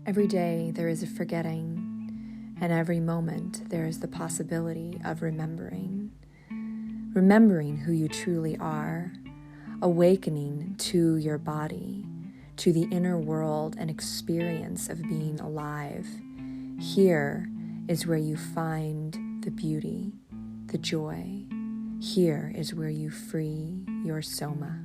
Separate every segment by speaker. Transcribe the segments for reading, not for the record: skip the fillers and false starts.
Speaker 1: Every day there is a forgetting, and every moment there is the possibility of remembering. Remembering who you truly are, awakening to your body, to the inner world and experience of being alive. Here is where you find the beauty, the joy. Here is where you free your soma.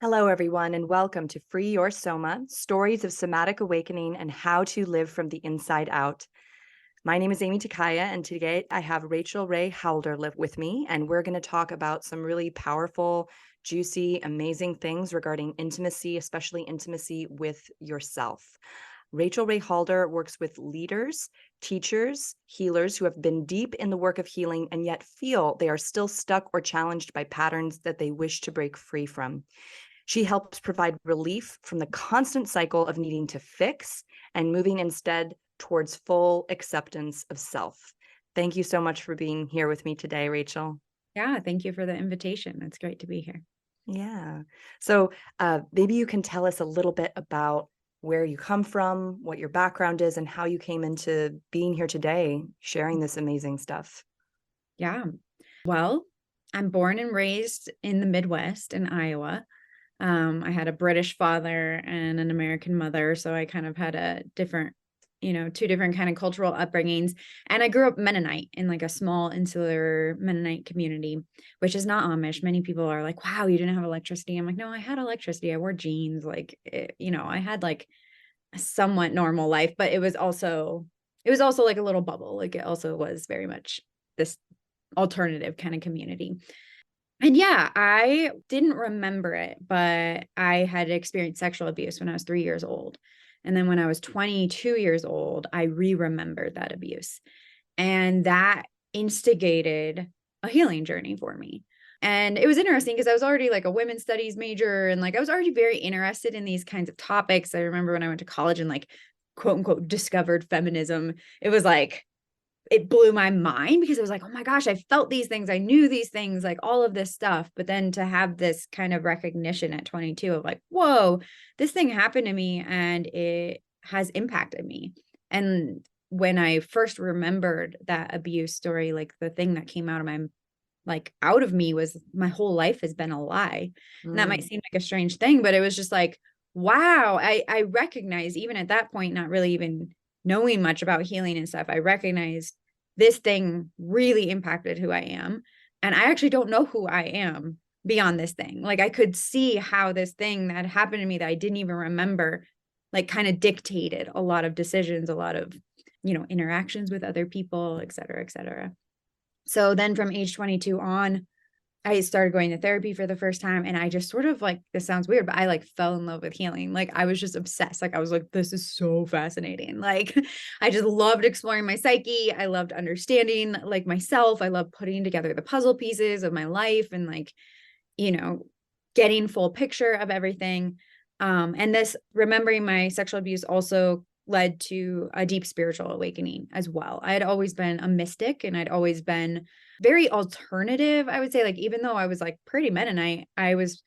Speaker 2: Hello, everyone, and welcome to Free Your Soma, Stories of Somatic Awakening and How to Live from the Inside Out. My name is Amy Takaya, and today I have Rachel Rae Halder with me, and we're going to talk about some really powerful, juicy, amazing things regarding intimacy, especially intimacy with yourself. Rachel Rae Halder works with leaders, teachers, healers who have been deep in the work of healing and yet feel they are still stuck or challenged by patterns that they wish to break free from. She helps provide relief from the constant cycle of needing to fix and moving instead towards full acceptance of self. Thank you so much for being here with me today, Rachel.
Speaker 3: Yeah, thank you for the invitation. It's great to be here.
Speaker 2: Yeah. So maybe you can tell us a little bit about where you come from, what your background is, and how you came into being here today, sharing this amazing stuff.
Speaker 3: Yeah. Well, I'm born and raised in the Midwest in Iowa. I had a British father and an American mother, so I kind of had a different, two different kind of cultural upbringings. And I grew up Mennonite in like a small insular Mennonite community, which is not Amish. Many people are like, wow, you didn't have electricity. I'm like, no, I had electricity. I wore jeans. I had like a somewhat normal life, but it was also like a little bubble. Like it also was very much this alternative kind of community. And yeah, I didn't remember it, but I had experienced sexual abuse when I was 3 years old. And then when I was 22 years old, I remembered that abuse. And that instigated a healing journey for me. And it was interesting because I was already like a women's studies major and like I was already very interested in these kinds of topics. I remember when I went to college and like quote unquote discovered feminism, it was like it blew my mind because I was like, oh my gosh, I felt these things. I knew these things, like all of this stuff. But then to have this kind of recognition at 22 of like, whoa, this thing happened to me and it has impacted me. And when I first remembered that abuse story, like the thing that came out of me was my whole life has been a lie. And that might seem like a strange thing, but it was just like, wow, I recognize even at that point, not really even knowing much about healing and stuff, I recognized this thing really impacted who I am. And I actually don't know who I am beyond this thing. Like I could see how this thing that happened to me that I didn't even remember, like kind of dictated a lot of decisions, a lot of, interactions with other people, et cetera, et cetera. So then from age 22 on, I started going to therapy for the first time. And I just sort of like, this sounds weird, but I like fell in love with healing. Like I was just obsessed. Like I was like, this is so fascinating. Like I just loved exploring my psyche. I loved understanding like myself. I loved putting together the puzzle pieces of my life and like, getting full picture of everything. And this remembering my sexual abuse also led to a deep spiritual awakening as well. I had always been a mystic and I'd always been very alternative. I would say like, even though I was like pretty Mennonite, I was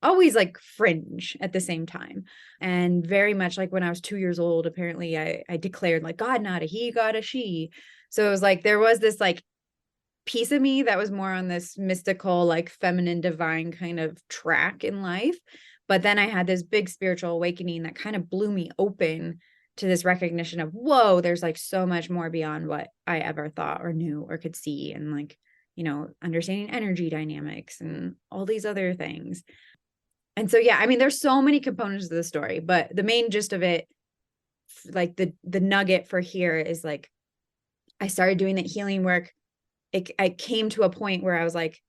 Speaker 3: always like fringe at the same time. And very much like when I was 2 years old, apparently I declared like God, not a he, God, a she. So it was like, there was this like piece of me that was more on this mystical, like feminine, divine kind of track in life. But then I had this big spiritual awakening that kind of blew me open to this recognition of, whoa, there's like so much more beyond what I ever thought or knew or could see. And like, understanding energy dynamics and all these other things. And so, yeah, I mean, there's so many components of the story, but the main gist of it, like the nugget for here is like, I started doing that healing work. I came to a point where I was like,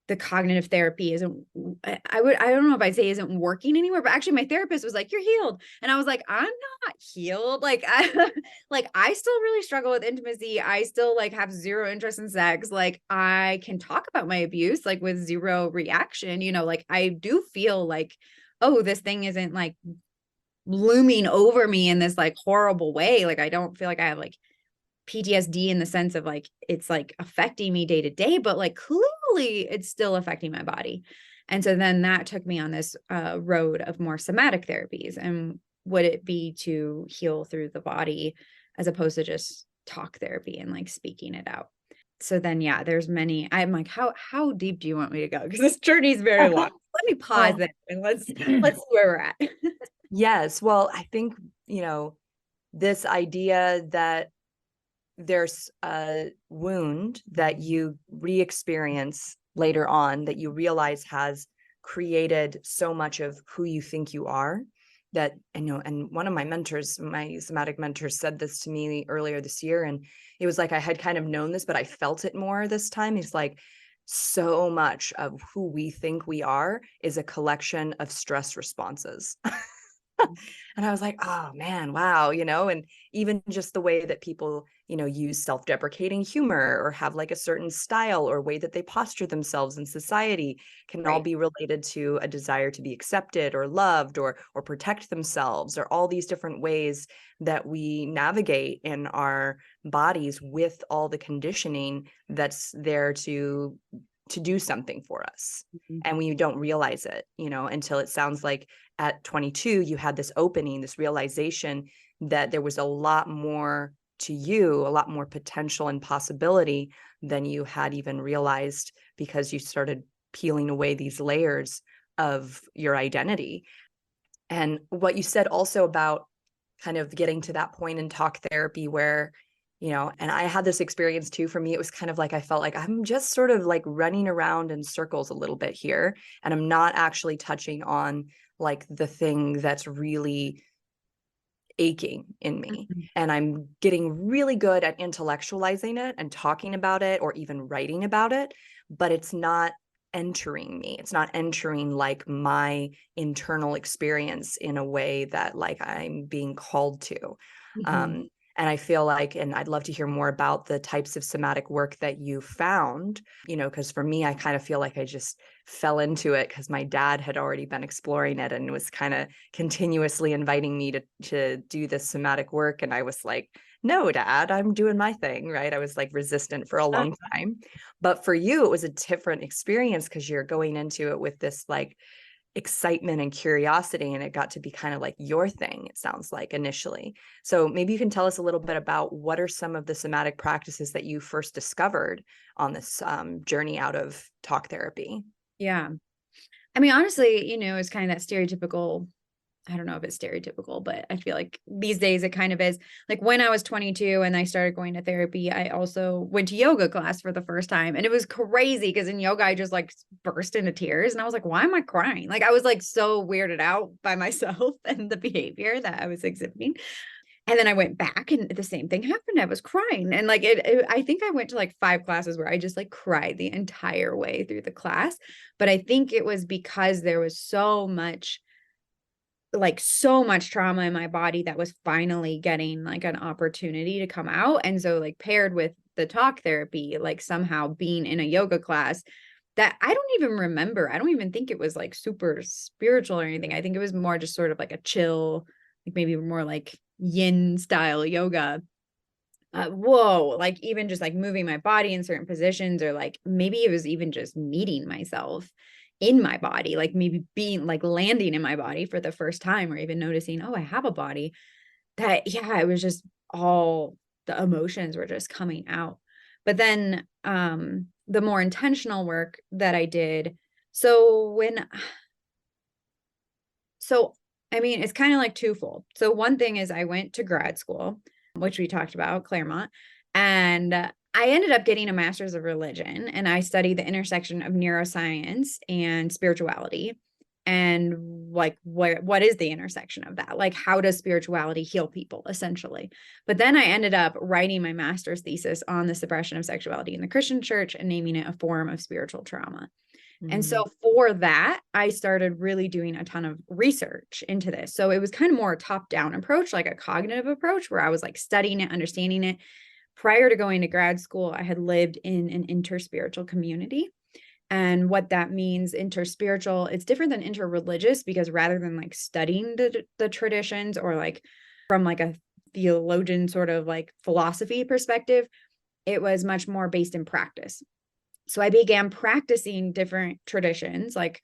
Speaker 3: the cognitive therapy I don't know if I'd say isn't working anymore, but actually my therapist was like, you're healed. And I was like, I'm not healed. Like I still really struggle with intimacy. I still like have zero interest in sex. Like I can talk about my abuse, like with zero reaction, like I do feel like, oh, this thing isn't like looming over me in this like horrible way. Like I don't feel like I have like PTSD in the sense of like, it's like affecting me day to day, but like clearly it's still affecting my body. And so then that took me on this road of more somatic therapies. And would it be to heal through the body as opposed to just talk therapy and like speaking it out? So then, yeah, there's many. I'm like, how deep do you want me to go? Because this journey is very long. Let me pause there and let's see where we're at.
Speaker 2: Yes. Well, I think, this idea that there's a wound that you re-experience later on that you realize has created so much of who you think you are, that, and one of my mentors, my somatic mentors, said this to me earlier this year, and it was like I had kind of known this, but I felt it more this time. He's like, so much of who we think we are is a collection of stress responses. And I was like, oh man, wow, and even just the way that people, use self-deprecating humor or have like a certain style or way that they posture themselves in society can all be related to a desire to be accepted or loved or protect themselves, or all these different ways that we navigate in our bodies with all the conditioning that's there to do something for us. And when you don't realize it, until it sounds like at 22, you had this opening, this realization that there was a lot more to you, a lot more potential and possibility than you had even realized, because you started peeling away these layers of your identity. And what you said also about kind of getting to that point in talk therapy where, and I had this experience too. For me, it was kind of like, I felt like I'm just sort of like running around in circles a little bit here. And I'm not actually touching on like the thing that's really aching in me. And I'm getting really good at intellectualizing it and talking about it or even writing about it, but it's not entering me. It's not entering like my internal experience in a way that like I'm being called to. And I feel like, and I'd love to hear more about the types of somatic work that you found, because for me, I kind of feel like I just fell into it because my dad had already been exploring it and was kind of continuously inviting me to do this somatic work. And I was like, no, Dad, I'm doing my thing, right? I was like resistant for a long time. But for you, it was a different experience because you're going into it with this like excitement and curiosity, and it got to be kind of like your thing, it sounds like, initially. So maybe you can tell us a little bit about what are some of the somatic practices that you first discovered on this journey out of talk therapy.
Speaker 3: Yeah. I mean, honestly, it's kind of that stereotypical, I don't know if it's stereotypical, but I feel like these days it kind of is. Like when I was 22 and I started going to therapy, I also went to yoga class for the first time. And it was crazy because in yoga, I just like burst into tears. And I was like, why am I crying? Like I was like so weirded out by myself and the behavior that I was exhibiting. And then I went back and the same thing happened. I was crying. And like I think I went to like 5 classes where I just like cried the entire way through the class. But I think it was because there was so much trauma in my body that was finally getting like an opportunity to come out. And so like paired with the talk therapy, like somehow being in a yoga class that I don't even remember. I don't even think it was like super spiritual or anything. I think it was more just sort of like a chill, like maybe more like yin style yoga. Whoa, like even just like moving my body in certain positions, or like maybe it was even just meeting myself in my body, like maybe being like landing in my body for the first time, or even noticing, oh, I have a body. That, yeah, it was just all the emotions were just coming out. But then the more intentional work that I did, so I mean, it's kind of like twofold. So one thing is I went to grad school, which we talked about, Claremont, and I ended up getting a master's of religion, and I studied the intersection of neuroscience and spirituality. And like, what is the intersection of that? Like, how does spirituality heal people, essentially? But then I ended up writing my master's thesis on the suppression of sexuality in the Christian church and naming it a form of spiritual trauma. And so for that, I started really doing a ton of research into this. So it was kind of more a top-down approach, like a cognitive approach, where I was like studying it, understanding it. Prior to going to grad school, I had lived in an interspiritual community. And what that means, interspiritual, it's different than interreligious, because rather than like studying the traditions or like from like a theologian sort of like philosophy perspective, it was much more based in practice. So I began practicing different traditions, like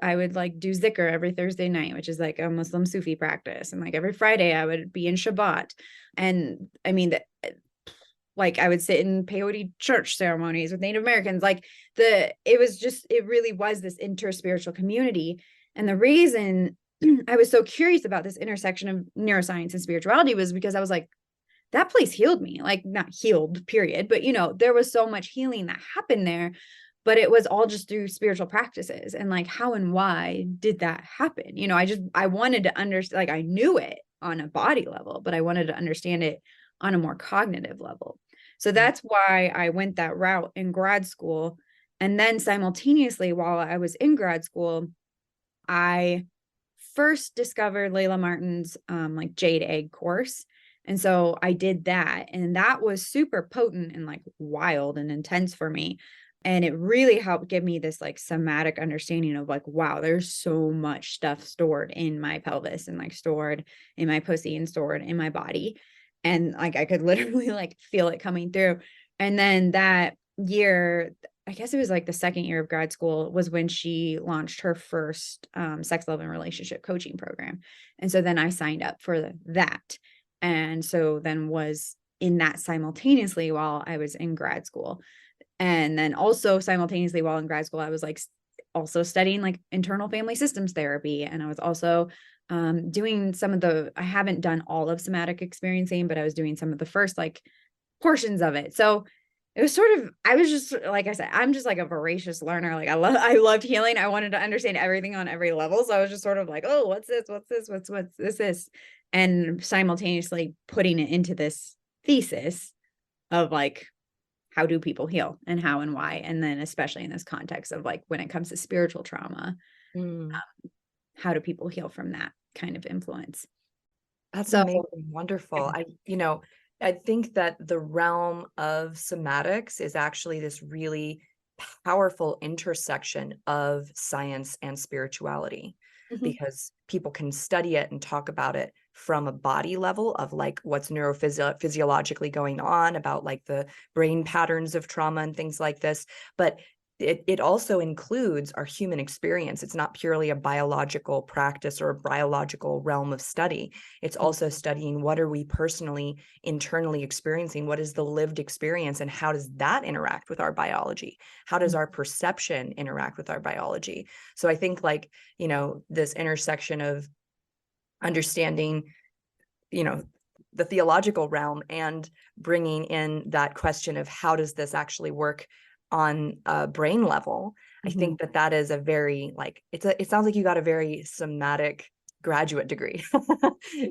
Speaker 3: I would like do zikr every Thursday night, which is like a Muslim Sufi practice. And like every Friday I would be in Shabbat. And I mean, like I would sit in peyote church ceremonies with Native Americans. Like it really was this interspiritual community. And the reason I was so curious about this intersection of neuroscience and spirituality was because I was like, that place healed me, like not healed, period. But, there was so much healing that happened there, but it was all just through spiritual practices. And like, how and why did that happen? I wanted to understand, like, I knew it on a body level, but I wanted to understand it on a more cognitive level. So that's why I went that route in grad school. And then simultaneously, while I was in grad school, I first discovered Layla Martin's like Jade Egg course. And so I did that, and that was super potent and like wild and intense for me. And it really helped give me this like somatic understanding of like, wow, there's so much stuff stored in my pelvis and like stored in my pussy and stored in my body. And like, I could literally like feel it coming through. And then that year, I guess it was like the second year of grad school, was when she launched her first sex, love, and relationship coaching program. And so then I signed up for that. And so then was in that simultaneously while I was in grad school. And then also simultaneously while in grad school, I was like also studying like internal family systems therapy. And I was also doing I haven't done all of somatic experiencing, but I was doing some of the first like portions of it. So it was I was just, like I said, I'm just like a voracious learner. Like I loved healing. I wanted to understand everything on every level. So I was just sort of like, oh, what's this? What's this? What's this? And simultaneously putting it into this thesis of like, how do people heal and how and why? And then especially in this context of like, when it comes to spiritual trauma, how do people heal from that kind of influence?
Speaker 2: That's
Speaker 3: So
Speaker 2: amazing. Wonderful. I think that the realm of somatics is actually this really powerful intersection of science and spirituality, because people can study it and talk about it from a body level of like what's neurophysiologically going on, about like the brain patterns of trauma and things like this. But it also includes our human experience. It's not purely a biological practice or a biological realm of study. It's also studying what are we personally, internally experiencing? What is the lived experience, and how does that interact with our biology? How does our perception interact with our biology? So I think like, this intersection of understanding, the theological realm and bringing in that question of how does this actually work on a brain level. I think that is a very like, it sounds like you got a very somatic graduate degree,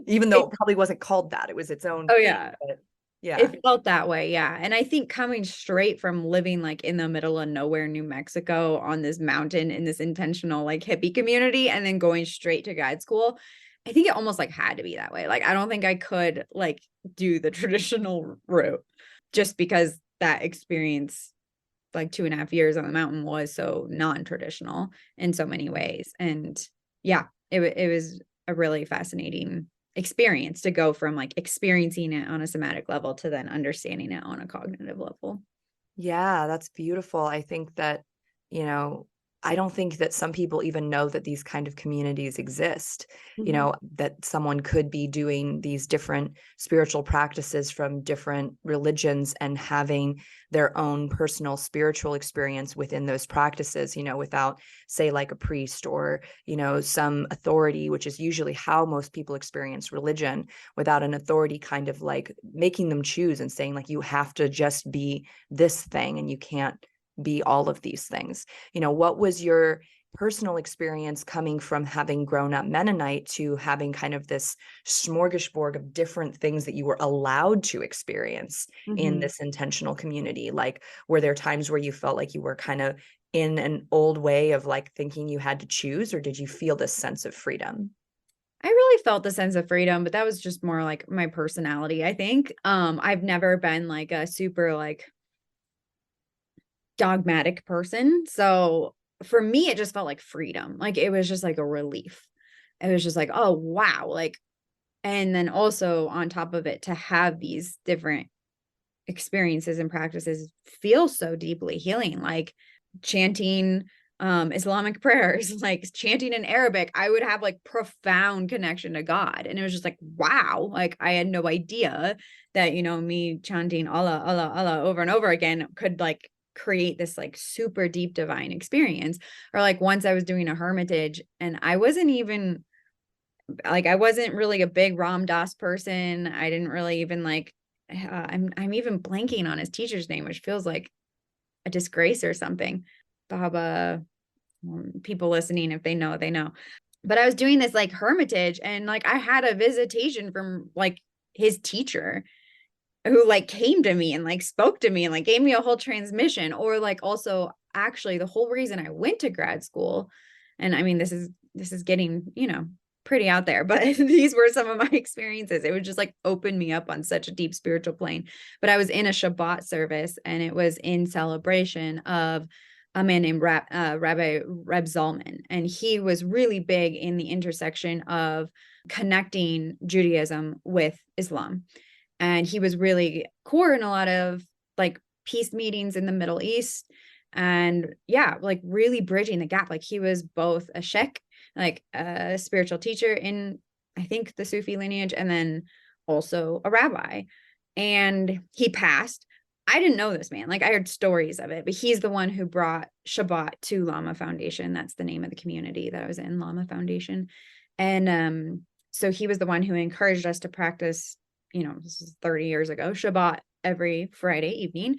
Speaker 2: even though it probably wasn't called that. It was its own thing,
Speaker 3: yeah.
Speaker 2: but yeah.
Speaker 3: It felt that way. Yeah. And I think coming straight from living like in the middle of nowhere, New Mexico, on this mountain in this intentional like hippie community, and then going straight to grad school, I think it almost like had to be that way. Like, I don't think I could like do the traditional route, just because that experience, like 2.5 years on the mountain, was so non-traditional in so many ways. And yeah, it was a really fascinating experience to go from like experiencing it on a somatic level to then understanding it on a cognitive level.
Speaker 2: Yeah, that's beautiful. I think that, I don't think that some people even know that these kind of communities exist, that someone could be doing these different spiritual practices from different religions and having their own personal spiritual experience within those practices, without, say, like a priest or, some authority, which is usually how most people experience religion, without an authority kind of like making them choose and saying like, you have to just be this thing and you can't be all of these things. What was your personal experience coming from having grown up Mennonite to having kind of this smorgasbord of different things that you were allowed to experience in this intentional community? Like, were there times where you felt like you were kind of in an old way of like thinking you had to choose, or did you feel this sense of freedom?
Speaker 3: I really felt the sense of freedom, but that was just more like my personality, I think. I've never been like a super like dogmatic person. So for me, it just felt like freedom. Like, it was just like a relief. It was just like, oh, wow. Like, and then also on top of it, to have these different experiences and practices feel so deeply healing, like chanting Islamic prayers, like chanting in Arabic, I would have like profound connection to God. And it was just like, wow, like I had no idea that, me chanting Allah, Allah, Allah over and over again could like create this like super deep divine experience. Or like once I was doing a hermitage and I wasn't really a big Ram Dass person. I didn't really even like, I'm even blanking on his teacher's name, which feels like a disgrace or something. Baba, people listening, if they know, they know. But I was doing this like hermitage and like I had a visitation from like his teacher who like came to me and like spoke to me and like gave me a whole transmission. Or like also actually the whole reason I went to grad school, and I mean this is getting pretty out there, but these were some of my experiences. It would just like open me up on such a deep spiritual plane. But I was in a Shabbat service and it was in celebration of a man named Rabbi Reb Zalman, and he was really big in the intersection of connecting Judaism with Islam. And he was really core in a lot of like peace meetings in the Middle East. And yeah, like really bridging the gap. Like he was both a sheikh, like a spiritual teacher in, I think, the Sufi lineage, and then also a rabbi. And he passed. I didn't know this man. Like I heard stories of it, but he's the one who brought Shabbat to Lama Foundation. That's the name of the community that I was in, Lama Foundation. And so he was the one who encouraged us to practice, this is 30 years ago, Shabbat every Friday evening.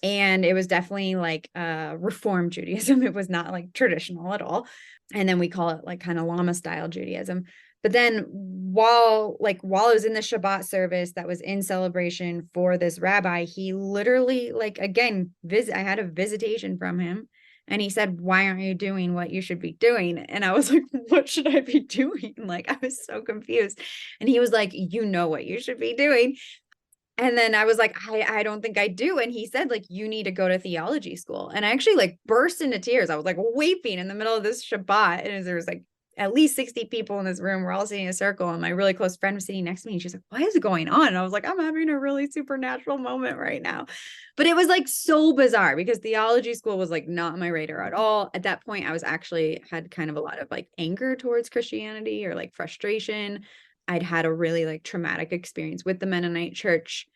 Speaker 3: And it was definitely like Reform Judaism. It was not like traditional at all. And then we call it like kind of Lama style Judaism. But then while I was in the Shabbat service that was in celebration for this rabbi, he literally like, again, I had a visitation from him. And he said, why aren't you doing what you should be doing? And I was like, what should I be doing? Like, I was so confused. And he was like, you know what you should be doing. And then I was like, I don't think I do. And he said, like, you need to go to theology school. And I actually like burst into tears. I was like weeping in the middle of this Shabbat. And there was like at least 60 people in this room. We're all sitting in a circle. And my really close friend was sitting next to me. And she's like, what is going on? And I was like, I'm having a really supernatural moment right now. But it was like so bizarre because theology school was like not on my radar at all. At that point, I was actually had kind of a lot of like anger towards Christianity or like frustration. I'd had a really like traumatic experience with the Mennonite church.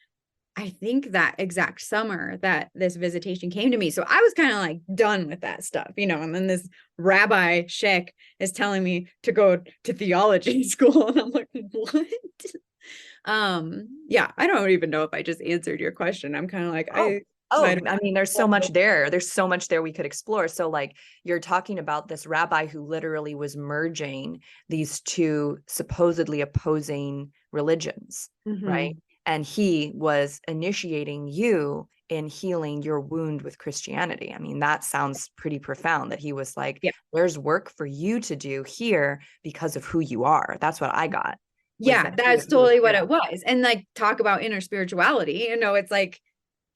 Speaker 3: I think that exact summer that this visitation came to me. So I was kind of like done with that stuff, and then this rabbi sheikh is telling me to go to theology school. And I'm like, what? Yeah, I don't even know if I just answered your question. I'm kind of like,
Speaker 2: I mean, there's so much there. There's so much there we could explore. So like you're talking about this rabbi who literally was merging these two supposedly opposing religions, right? And he was initiating you in healing your wound with Christianity. I mean, that sounds pretty profound that he was like,
Speaker 3: yeah,
Speaker 2: there's work for you to do here because of who you are. That's what I got.
Speaker 3: Yeah, that's totally what it was. And like talk about inner spirituality, it's like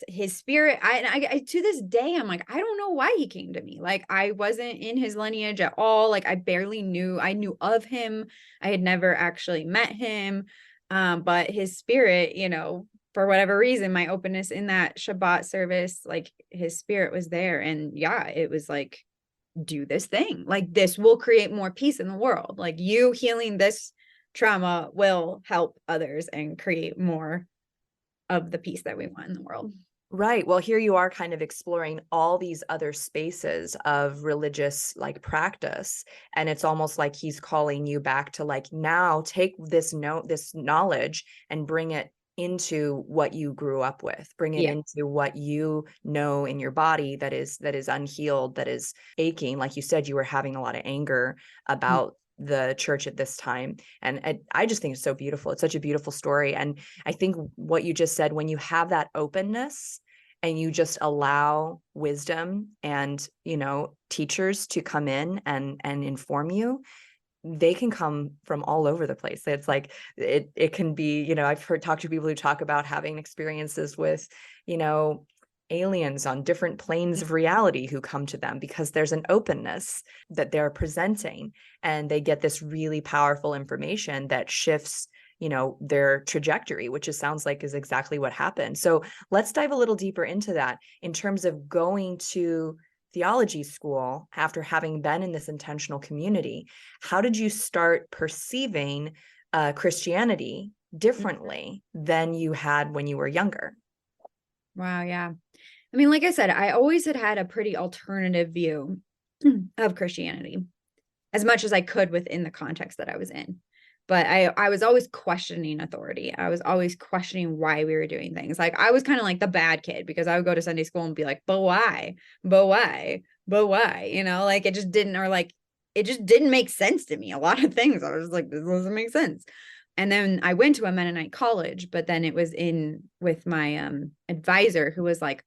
Speaker 3: his spirit. I to this day, I'm like, I don't know why he came to me. Like I wasn't in his lineage at all. Like I knew of him. I had never actually met him. But his spirit, for whatever reason, my openness in that Shabbat service, like his spirit was there. And yeah, it was like, do this thing. Like this will create more peace in the world. Like you healing this trauma will help others and create more of the peace that we want in the world.
Speaker 2: Right. Well, here you are kind of exploring all these other spaces of religious like practice. And it's almost like he's calling you back to like, now take this knowledge and bring it into what you grew up with, bring it into what you know in your body that is unhealed, that is aching. Like you said, you were having a lot of anger about the church at this time. And I just think it's so beautiful. It's such a beautiful story. And I think what you just said, when you have that openness and you just allow wisdom and, teachers to come in and inform you, they can come from all over the place. It's like, it can be, I've talked to people who talk about having experiences with, aliens on different planes of reality who come to them because there's an openness that they're presenting, and they get this really powerful information that shifts, their trajectory, which sounds like is exactly what happened. So let's dive a little deeper into that in terms of going to theology school, after having been in this intentional community, how did you start perceiving Christianity differently than you had when you were younger?
Speaker 3: Wow. Yeah. I mean, like I said, I always had a pretty alternative view of Christianity, as much as I could within the context that I was in. But I was always questioning authority. I was always questioning why we were doing things. Like I was kind of like the bad kid, because I would go to Sunday school and be like, but why? But why? But why? Like it just didn't, or like it just didn't make sense to me. A lot of things. I was like, this doesn't make sense. And then I went to a Mennonite college, but then it was in with my advisor, who was like,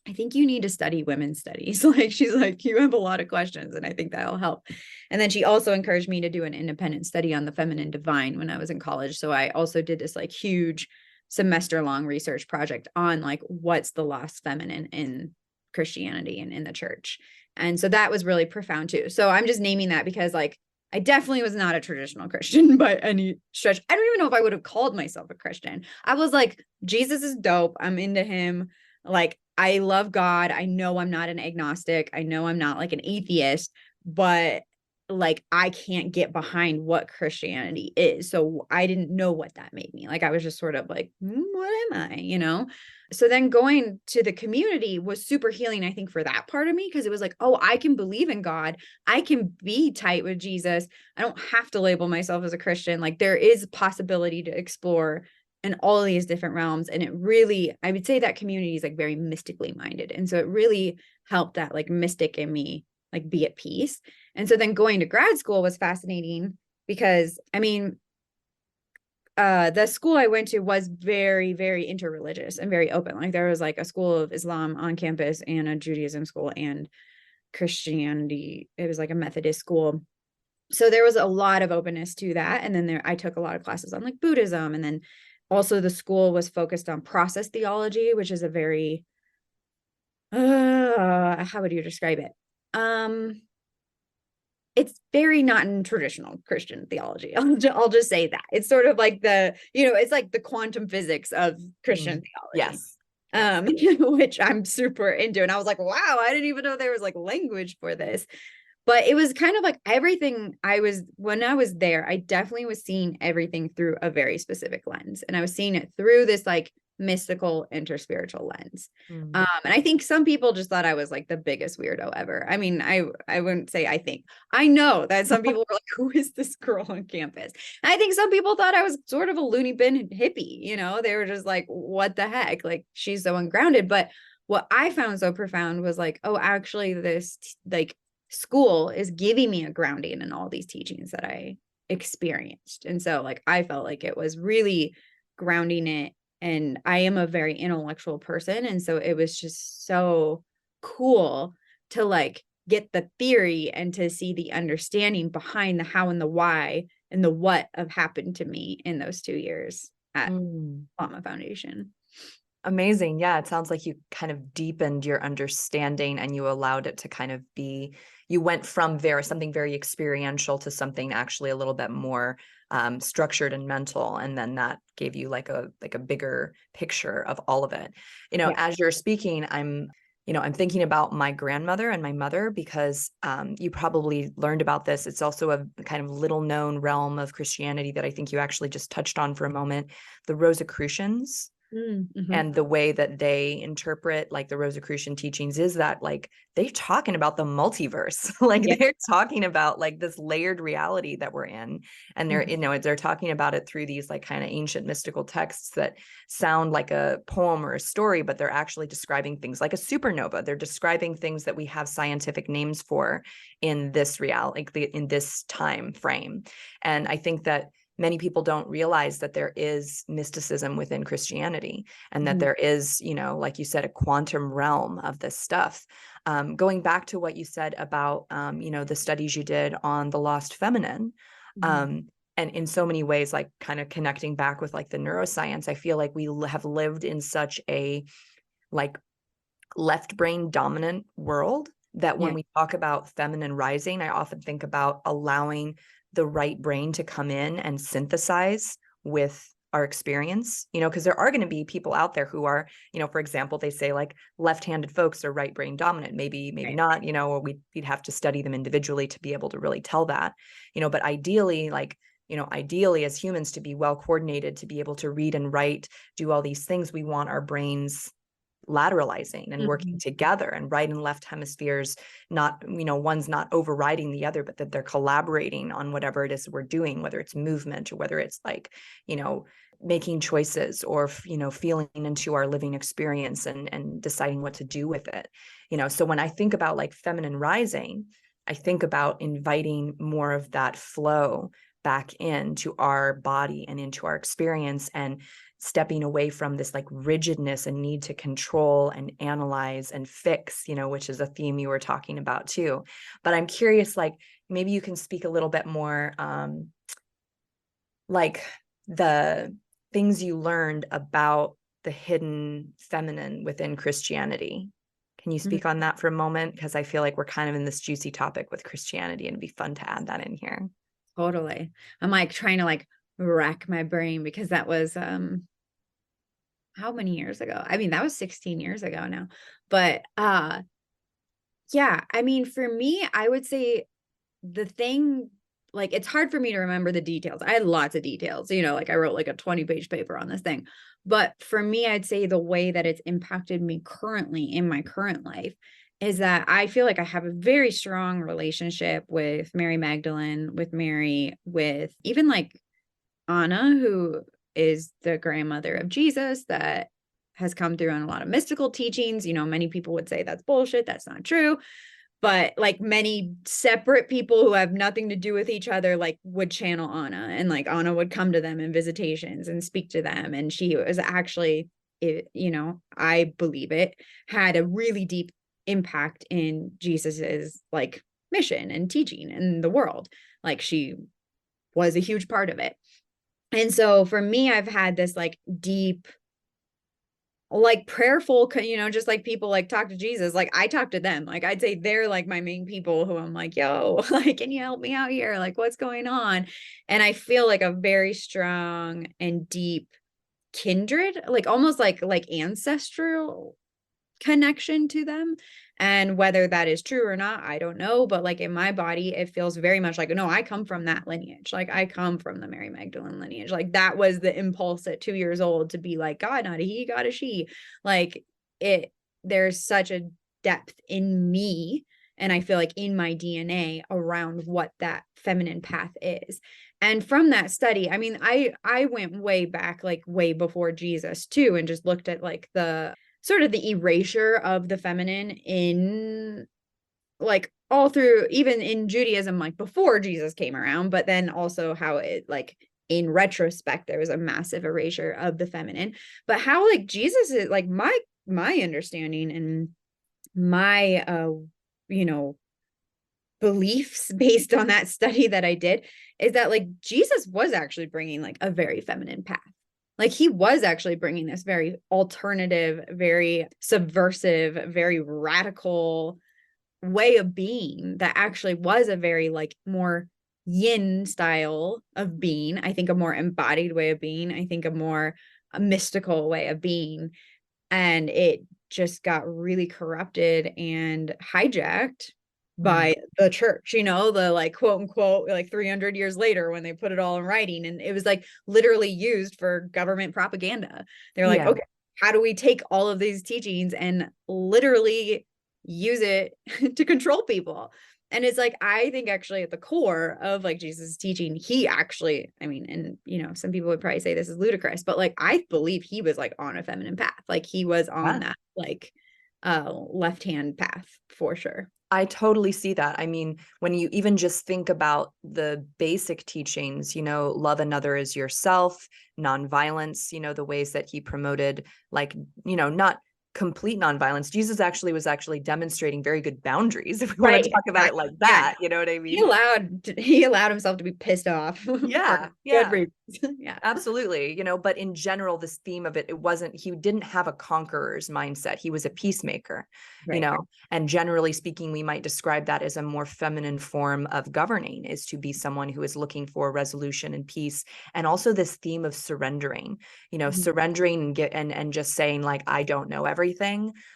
Speaker 3: I think you need to study women's studies. Like, she's like, you have a lot of questions, and I think that'll help. And then she also encouraged me to do an independent study on the feminine divine when I was in college. So I also did this like huge semester long research project on like, what's the lost feminine in Christianity and in the church. And so that was really profound too. So I'm just naming that because like, I definitely was not a traditional Christian by any stretch. I don't even know if I would have called myself a Christian. I was like, Jesus is dope. I'm into him. Like, I love God. I know I'm not an agnostic. I know I'm not like an atheist, but like I can't get behind what Christianity is. So I didn't know what that made me. Like I was just sort of like, what am I? So then going to the community was super healing, I think, for that part of me, because it was like, oh, I can believe in God. I can be tight with Jesus. I don't have to label myself as a Christian. Like there is possibility to explore in all these different realms. And it really, I would say that community is like very mystically minded. And so it really helped that like mystic in me, like be at peace. And so then going to grad school was fascinating because, I mean, the school I went to was very, very interreligious and very open. Like there was like a school of Islam on campus and a Judaism school and Christianity. It was like a Methodist school. So there was a lot of openness to that. And then I took a lot of classes on like Buddhism. And then also the school was focused on process theology, which is a very, how would you describe it? It's very not in traditional Christian theology. I'll just say that it's sort of like it's like the quantum physics of Christian theology.
Speaker 2: Yes.
Speaker 3: Which I'm super into. And I was like, wow, I didn't even know there was like language for this. But it was kind of like everything when I was there, I definitely was seeing everything through a very specific lens. And I was seeing it through this like mystical interspiritual lens. And I think some people just thought I was like the biggest weirdo ever. I mean, I wouldn't say I know that some people were like, who is this girl on campus? And I think some people thought I was sort of a loony bin hippie, they were just like, what the heck? Like, she's so ungrounded. But what I found so profound was like, oh, actually this like school is giving me a grounding in all these teachings that I experienced. And so like, I felt like it was really grounding it. And I am a very intellectual person. And so it was just so cool to like get the theory and to see the understanding behind the how and the why and the what have happened to me in those 2 years at Plama Foundation.
Speaker 2: Amazing. Yeah. It sounds like you kind of deepened your understanding and you allowed it to kind of be, you went from something very experiential to something actually a little bit more structured and mental. And then that gave you like a bigger picture of all of it.
Speaker 3: Yeah.
Speaker 2: As you're speaking, I'm thinking about my grandmother and my mother, because you probably learned about this. It's also a kind of little known realm of Christianity that I think you actually just touched on for a moment, the Rosicrucians. And the way that they interpret like the Rosicrucian teachings is that like they're talking about the multiverse. Like they're talking about like this layered reality that we're in. And they're talking about it through these like kind of ancient mystical texts that sound like a poem or a story, but they're actually describing things like a supernova. They're describing things that we have scientific names for in this reality, like in this time frame. And I think that many people don't realize that there is mysticism within Christianity and that there is, like you said, a quantum realm of this stuff. Going back to what you said about, the studies you did on the lost feminine, and in so many ways, like kind of connecting back with like the neuroscience, I feel like we have lived in such a like left brain dominant world that when we talk about feminine rising, I often think about allowing the right brain to come in and synthesize with our experience, because there are going to be people out there who are, for example, they say like left-handed folks are right brain dominant, maybe
Speaker 3: Right.
Speaker 2: not, or we'd have to study them individually to be able to really tell that, but ideally, like, ideally as humans, to be well coordinated, to be able to read and write, do all these things, we want our brains lateralizing and working together, and right and left hemispheres, not, one's not overriding the other, but that they're collaborating on whatever it is we're doing, whether it's movement or whether it's like, making choices, or, feeling into our living experience and deciding what to do with it. So when I think about like feminine rising, I think about inviting more of that flow back into our body and into our experience, and stepping away from this like rigidness and need to control and analyze and fix, which is a theme you were talking about too. But I'm curious, like, maybe you can speak a little bit more, like the things you learned about the hidden feminine within Christianity. Can you speak on that for a moment? Because I feel like we're kind of in this juicy topic with Christianity, and it'd be fun to add that in here.
Speaker 3: Totally. I'm like trying to like rack my brain, because that was how many years ago? I mean, that was 16 years ago now. But yeah, I mean, for me, I would say the thing, like, it's hard for me to remember the details. I had lots of details, like I wrote like a 20-page paper on this thing. But for me, I'd say the way that it's impacted me currently in my current life is that I feel like I have a very strong relationship with Mary Magdalene, with Mary, with even like Anna, who is the grandmother of Jesus, that has come through on a lot of mystical teachings. Many people would say that's bullshit, that's not true. But like many separate people who have nothing to do with each other, like would channel Anna, and like Anna would come to them in visitations and speak to them. And she was actually, I believe it, had a really deep impact in Jesus's like mission and teaching in the world. Like she was a huge part of it. And so for me, I've had this like deep, like prayerful, just like people like talk to Jesus, like I talk to them. Like I'd say they're like my main people who I'm like, yo, like, can you help me out here? Like, what's going on? And I feel like a very strong and deep kindred, like almost like ancestral connection to them. And whether that is true or not, I don't know. But like in my body, it feels very much like, no, I come from that lineage. Like I come from the Mary Magdalene lineage. Like that was the impulse at 2 years old to be like, God, not a he, God, a she. Like there's such a depth in me. And I feel like in my DNA around what that feminine path is. And from that study, I mean, I went way back, like way before Jesus too, and just looked at like the sort of the erasure of the feminine in like all through, even in Judaism, like before Jesus came around, but then also how it like in retrospect, there was a massive erasure of the feminine. But how like Jesus is like my understanding and my beliefs based on that study that I did is that like Jesus was actually bringing like a very feminine path. Like he was actually bringing this very alternative, very subversive, very radical way of being that actually was a very like more yin style of being. I think a more embodied way of being. I think a mystical way of being. And it just got really corrupted and hijacked by the church, the like quote unquote, like 300 years later when they put it all in writing. And it was like literally used for government propaganda. They're like, okay, how do we take all of these teachings and literally use it to control people? And it's like, I think actually at the core of like Jesus' teaching, he actually, I mean, and some people would probably say this is ludicrous, but like, I believe he was like on a feminine path. Like he was on that like left-hand path for sure.
Speaker 2: I totally see that. I mean, when you even just think about the basic teachings, love another as yourself, nonviolence, the ways that he promoted, like, not complete nonviolence. Jesus actually was demonstrating very good boundaries, if we want
Speaker 3: Right.
Speaker 2: to talk about it like that. You know what I mean?
Speaker 3: He allowed himself to be pissed off
Speaker 2: Yeah,
Speaker 3: for
Speaker 2: yeah.
Speaker 3: good reasons. Yeah.
Speaker 2: Absolutely. But in general, this theme of he didn't have a conqueror's mindset. He was a peacemaker,
Speaker 3: Right.
Speaker 2: And generally speaking, we might describe that as a more feminine form of governing, is to be someone who is looking for resolution and peace. And also this theme of surrendering, surrendering and just saying, like, I don't know everything.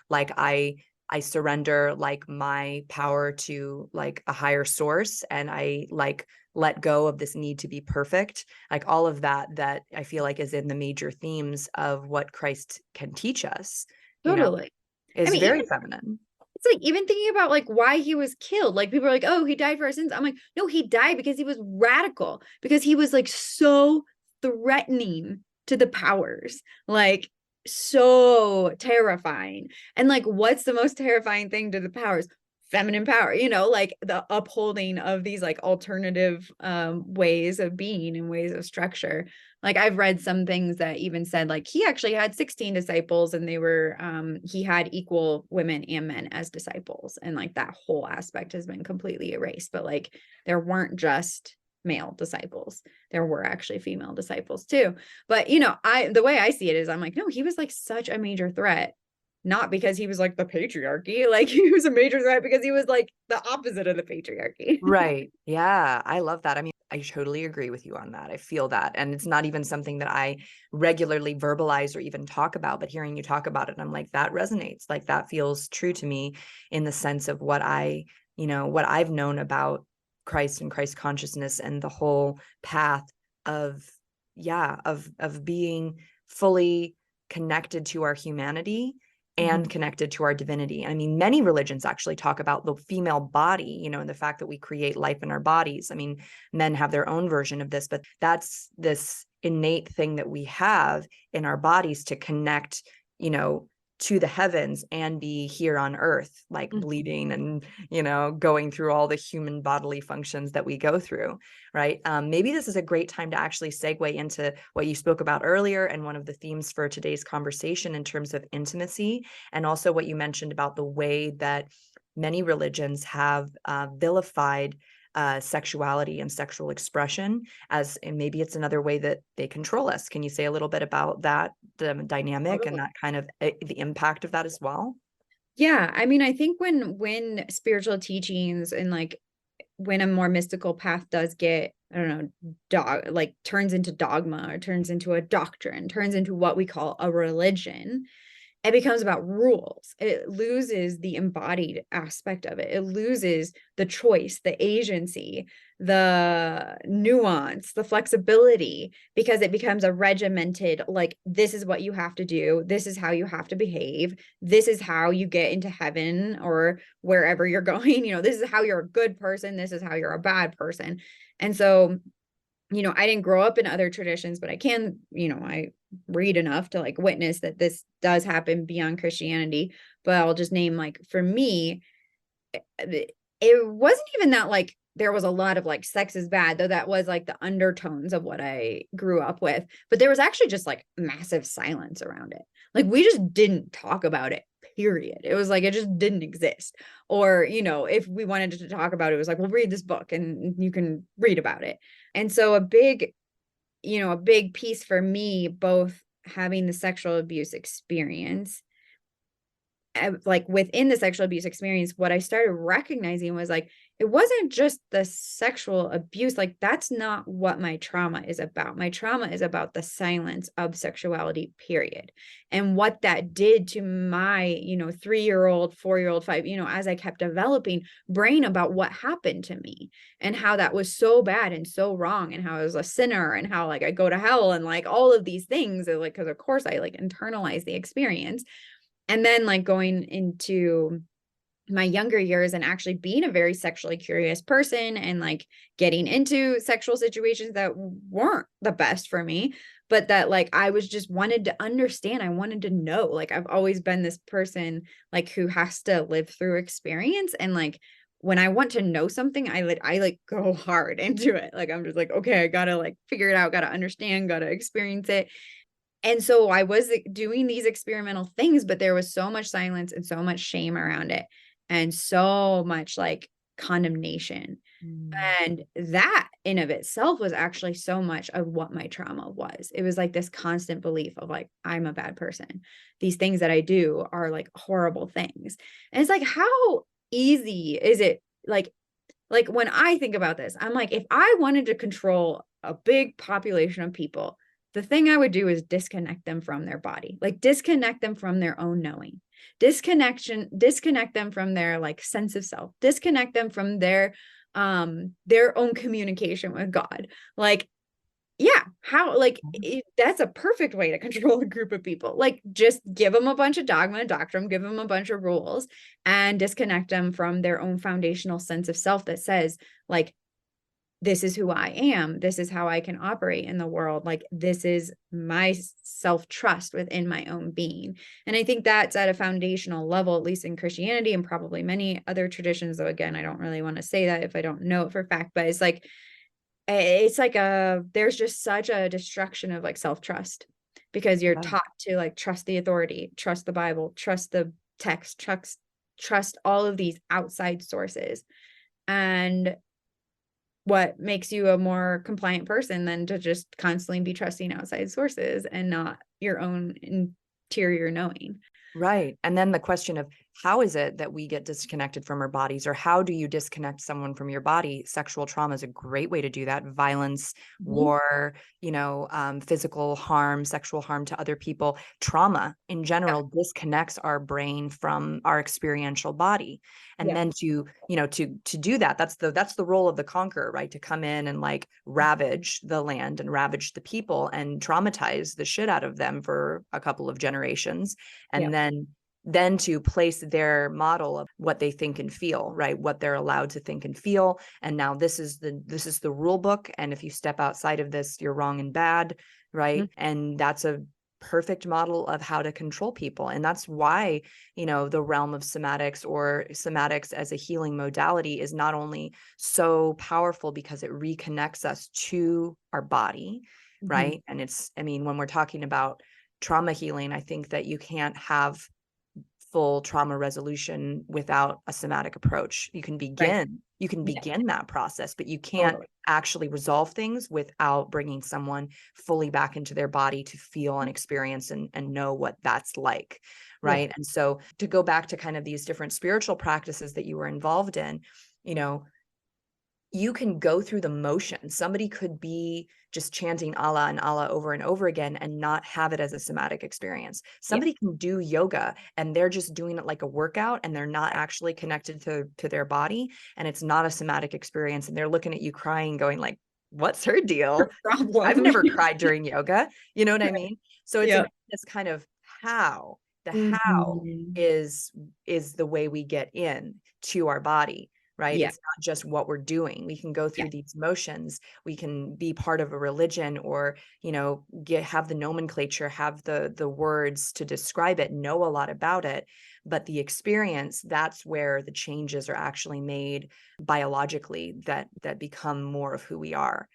Speaker 2: Like I surrender, like, my power to, like, a higher source, and I, like, let go of this need to be perfect. Like, all of that I feel like is in the major themes of what Christ can teach us,
Speaker 3: Totally.
Speaker 2: is very feminine.
Speaker 3: It's like, even thinking about like why he was killed, like people are like, oh, he died for our sins. I'm like, no, he died because he was radical, because he was like so threatening to the powers, like so terrifying. And like, what's the most terrifying thing to the powers? Feminine power, like the upholding of these like alternative ways of being and ways of structure. Like, I've read some things that even said like he actually had 16 disciples, and they were he had equal women and men as disciples, and like that whole aspect has been completely erased. But like, there weren't just male disciples, there were actually female disciples too. But the way I see it is, I'm like, no, he was like such a major threat, not because he was like the patriarchy. Like, he was a major threat because he was like the opposite of the patriarchy.
Speaker 2: Right. Yeah. I love that. I mean, I totally agree with you on that. I feel that. And it's not even something that I regularly verbalize or even talk about, but hearing you talk about it, I'm like, that resonates. Like, that feels true to me, in the sense of what what I've known about Christ and Christ consciousness, and the whole path of, of being fully connected to our humanity and connected to our divinity. I mean, many religions actually talk about the female body, and the fact that we create life in our bodies. I mean, men have their own version of this, but that's this innate thing that we have in our bodies to connect, to the heavens and be here on earth, like bleeding and, going through all the human bodily functions that we go through. Right. Maybe this is a great time to actually segue into what you spoke about earlier, and one of the themes for today's conversation, in terms of intimacy, and also what you mentioned about the way that many religions have vilified sexuality and sexual expression, and maybe it's another way that they control us. Can you say a little bit about that, the dynamic, and that kind of the impact of that as well?
Speaker 3: Yeah. I mean, I think when spiritual teachings, and like when a more mystical path does get, I don't know, like turns into dogma, or turns into a doctrine, turns into what we call a religion, it becomes about rules. It loses the embodied aspect of it. It loses the choice, the agency, the nuance, the flexibility, because it becomes a regimented, like, this is what you have to do. This is how you have to behave. This is how you get into heaven or wherever you're going. This is how you're a good person. This is how you're a bad person. And so, I didn't grow up in other traditions, but I can, I read enough to like witness that this does happen beyond Christianity. But I'll just name, like, for me, it wasn't even that like there was a lot of like sex is bad, though that was like the undertones of what I grew up with. But there was actually just like massive silence around it. Like, we just didn't talk about it, period. It was like, it just didn't exist. Or, if we wanted to talk about it, it was like, well, read this book and you can read about it. And so a big piece for me, both having the sexual abuse experience, like within the sexual abuse experience, what I started recognizing was like, it wasn't just the sexual abuse. Like, that's not what my trauma is about. My trauma is about the silence of sexuality, period. And what that did to my, 3-year-old, 4-year-old, 5, as I kept developing brain about what happened to me, and how that was so bad and so wrong, and how I was a sinner, and how like I go to hell, and like all of these things, like, because of course I like internalized the experience. And then like going into my younger years and actually being a very sexually curious person, and like getting into sexual situations that weren't the best for me, but that like I was just wanted to understand. I wanted to know. Like, I've always been this person like who has to live through experience, and like when I want to know something, I like go hard into it. Like, I'm just like, okay, I gotta like figure it out, gotta understand, gotta experience it. And so I was doing these experimental things, but there was so much silence and so much shame around it, and so much like condemnation. And that in of itself was actually so much of what my trauma was. It was like this constant belief of like, I'm a bad person. These things that I do are like horrible things. And it's like, how easy is it? Like when I think about this, I'm like, if I wanted to control a big population of people, the thing I would do is disconnect them from their body, like disconnect them from their own knowing, disconnect them from their like sense of self, disconnect them from their own communication with God. Like, yeah, how, like, that's a perfect way to control a group of people. Like, just give them a bunch of dogma and doctrine, give them a bunch of rules, and disconnect them from their own foundational sense of self that says, like, this is who I am. This is how I can operate in the world. Like, this is my self-trust within my own being. And I think that's at a foundational level, at least in Christianity and probably many other traditions, though, again, I don't really want to say that if I don't know it for a fact, but it's like there's just such a destruction of like self-trust, because you're taught to like trust the authority, trust the Bible, trust the text, trust all of these outside sources. And what makes you a more compliant person than to just constantly be trusting outside sources and not your own interior knowing?
Speaker 2: Right. And then the question of how is it that we get disconnected from our bodies, or how do you disconnect someone from your body? Sexual trauma is a great way to do that. Violence, war, physical harm, sexual harm to other people, trauma in general disconnects our brain from our experiential body. And then to do that, that's the role of the conqueror, right? To come in and like ravage the land and ravage the people and traumatize the shit out of them for a couple of generations. And then to place their model of what they think and feel, right? What they're allowed to think and feel. And now this is the rule book. And if you step outside of this, you're wrong and bad, right? And that's a perfect model of how to control people. And that's why, the realm of somatics, or somatics as a healing modality, is not only so powerful because it reconnects us to our body, right? And when we're talking about trauma healing, I think that you can't have full trauma resolution without a somatic approach. You can begin that process, but you can't actually resolve things without bringing someone fully back into their body to feel and experience and know what that's like, right? And so to go back to kind of these different spiritual practices that you were involved in, you can go through the motions. Somebody could be just chanting Allah and Allah over and over again and not have it as a somatic experience. Somebody can do yoga and they're just doing it like a workout and they're not actually connected to their body, and it's not a somatic experience, and they're looking at you crying going like, what's her deal? I've never cried during yoga. You know what I mean? So it's this kind of how. The how is the way we get in to our body. Right. It's not just what we're doing. We can go through these motions. We can be part of a religion, or, have the nomenclature, have the words to describe it, know a lot about it. But the experience, that's where the changes are actually made biologically that become more of who we are.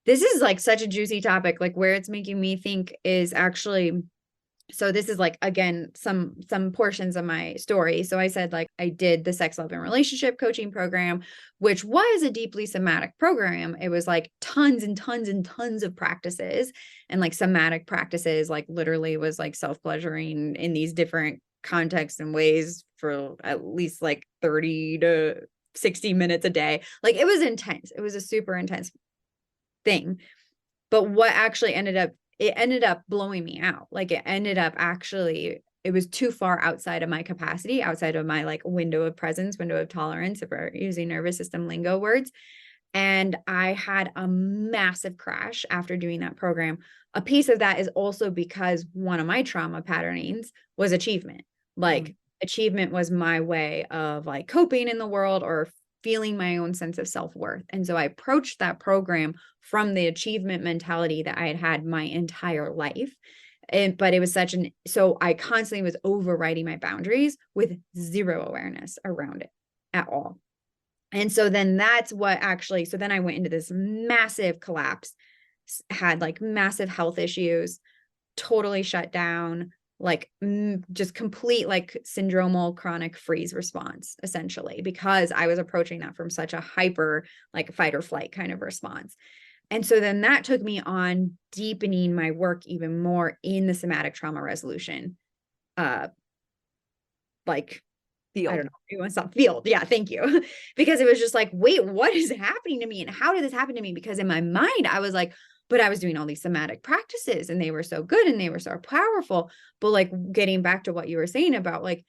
Speaker 3: This is like such a juicy topic, like where it's making me think is actually, so this is like, again, some portions of my story. So I said, like, I did the sex, love, and relationship coaching program, which was a deeply somatic program. It was like tons and tons and tons of practices, and like somatic practices, like literally was like self-pleasuring in these different contexts and ways for at least like 30 to 60 minutes a day. Like, it was intense. It was a super intense thing. But what actually ended up blowing me out. Like, it was too far outside of my capacity, outside of my like window of presence, window of tolerance, if we're using nervous system lingo words. And I had a massive crash after doing that program. A piece of that is also because one of my trauma patternings was achievement. Like, achievement was my way of like coping in the world or feeling my own sense of self-worth. And so I approached that program from the achievement mentality that I had had my entire life. But it was so I constantly was overriding my boundaries with zero awareness around it at all. And so then then I went into this massive collapse, had like massive health issues, totally shut down, like just complete like syndromal chronic freeze response, essentially, because I was approaching that from such a hyper like fight or flight kind of response. And so then that took me on deepening my work even more in the somatic trauma resolution, like
Speaker 2: Field.
Speaker 3: I don't know, you want to stop field. Yeah, thank you. Because it was just like, wait, what is happening to me? And how did this happen to me? Because in my mind, I was like, but I was doing all these somatic practices and they were so good and they were so powerful. But like getting back to what you were saying about like,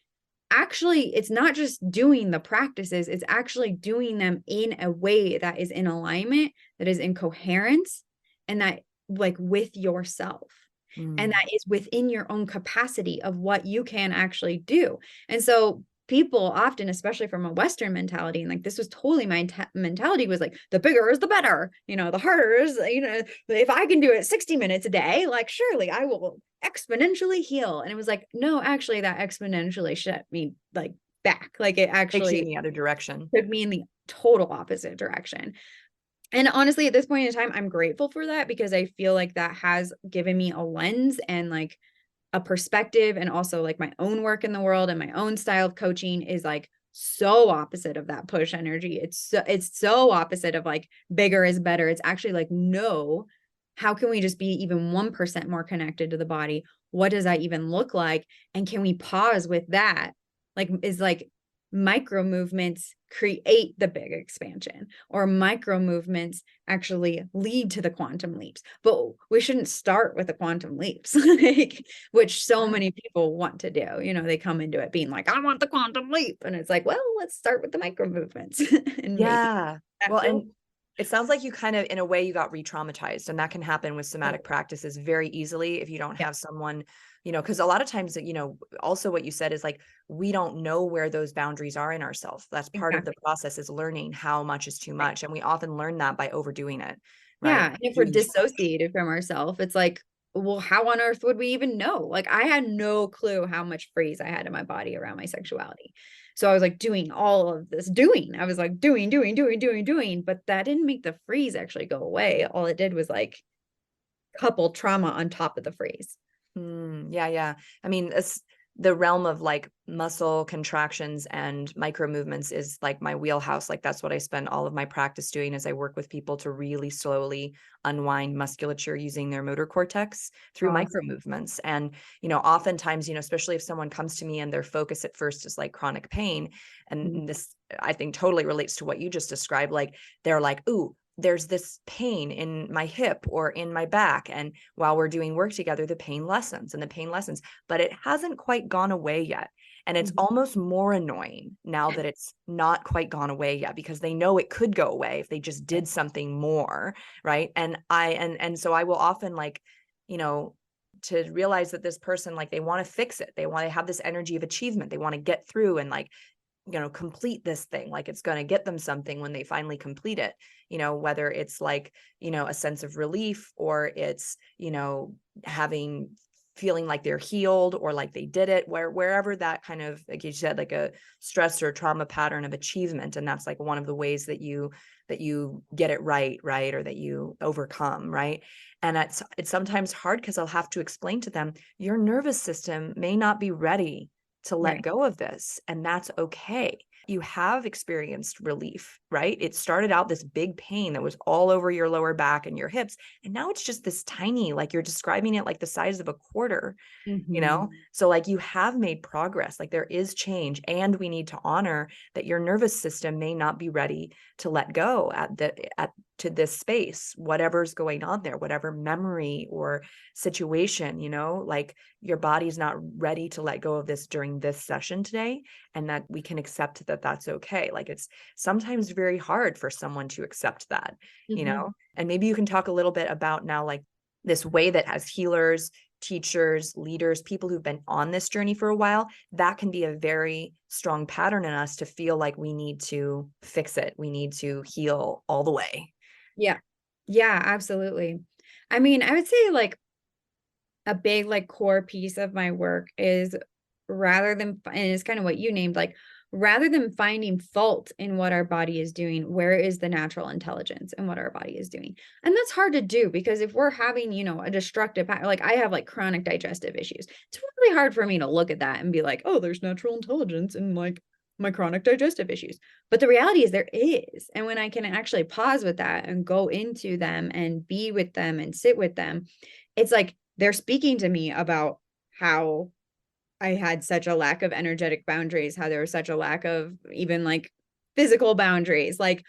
Speaker 3: actually, it's not just doing the practices, it's actually doing them in a way that is in alignment, that is in coherence, and that like with yourself. And that is within your own capacity of what you can actually do. And so people often, especially from a Western mentality, and like this was totally my mentality, was like the bigger is the better, the harder is, if I can do it 60 minutes a day, like surely I will exponentially heal. And it was like, no, actually that exponentially shut me like back. Like it actually
Speaker 2: takes you in the other direction.
Speaker 3: took me in the total opposite direction. And honestly, at this point in time, I'm grateful for that, because I feel like that has given me a lens and like a perspective, and also like my own work in the world and my own style of coaching is like so opposite of that push energy. It's so opposite of like bigger is better. It's actually like, no, how can we just be even 1% more connected to the body? What does that even look like? And can we pause with that? Like, is like micro movements create the big expansion, or micro movements actually lead to the quantum leaps. But we shouldn't start with the quantum leaps, like, which so many people want to do. They come into it being like, I want the quantum leap. And it's like, well, let's start with the micro movements. And
Speaker 2: yeah. Well,
Speaker 3: and
Speaker 2: and it sounds like you kind of, in a way, you got re-traumatized, and that can happen with somatic practices very easily if you don't have someone, because a lot of times, also what you said is like, we don't know where those boundaries are in ourselves. That's part of the process, is learning how much is too much. And we often learn that by overdoing it. Right.
Speaker 3: Yeah. And if we're dissociated from ourselves, it's like, well, how on earth would we even know? Like I had no clue how much freeze I had in my body around my sexuality. So I was like doing all of this I was like doing, but that didn't make the freeze actually go away. All it did was like couple trauma on top of the freeze.
Speaker 2: Yeah. I mean, the realm of like muscle contractions and micro movements is like my wheelhouse. Like that's what I spend all of my practice doing, as I work with people to really slowly unwind musculature using their motor cortex through micro movements. And, oftentimes, especially if someone comes to me and their focus at first is like chronic pain, and this I think totally relates to what you just described. Like they're like, ooh, there's this pain in my hip or in my back. And while we're doing work together, the pain lessens, but it hasn't quite gone away yet. And it's almost more annoying now that it's not quite gone away yet, because they know it could go away if they just did something more. Right. And so I will often like, to realize that this person, like, they want to fix it. They want to have this energy of achievement. They want to get through and like, complete this thing. Like it's going to get them something when they finally complete it, whether it's like, a sense of relief, or it's, feeling like they're healed, or like they did it, wherever that kind of, like you said, like a stress or trauma pattern of achievement. And that's like one of the ways that you get it right, or that you overcome. Right. And it's sometimes hard, because I'll have to explain to them, your nervous system may not be ready to let go of this. And that's okay. You have experienced relief, right? It started out this big pain that was all over your lower back and your hips. And now it's just this tiny, like you're describing it like the size of a quarter, So like you have made progress, like there is change, and we need to honor that your nervous system may not be ready to let go to this space, whatever's going on there, whatever memory or situation, like your body's not ready to let go of this during this session today, and that we can accept that that's okay. Like it's sometimes very hard for someone to accept that, and maybe you can talk a little bit about now, like this way that as healers, teachers, leaders, people who've been on this journey for a while, that can be a very strong pattern in us to feel like we need to fix it. We need to heal all the way.
Speaker 3: Yeah. Yeah, absolutely. I mean, I would say like a big like core piece of my work is, rather than, and it's kind of what you named, like rather than finding fault in what our body is doing, where is the natural intelligence in what our body is doing? And that's hard to do, because if we're having, a destructive, like I have like chronic digestive issues, it's really hard for me to look at that and be like, oh, there's natural intelligence in like my chronic digestive issues. But the reality is there is. And when I can actually pause with that and go into them and be with them and sit with them, it's like they're speaking to me about how I had such a lack of energetic boundaries, how there was such a lack of even like physical boundaries, like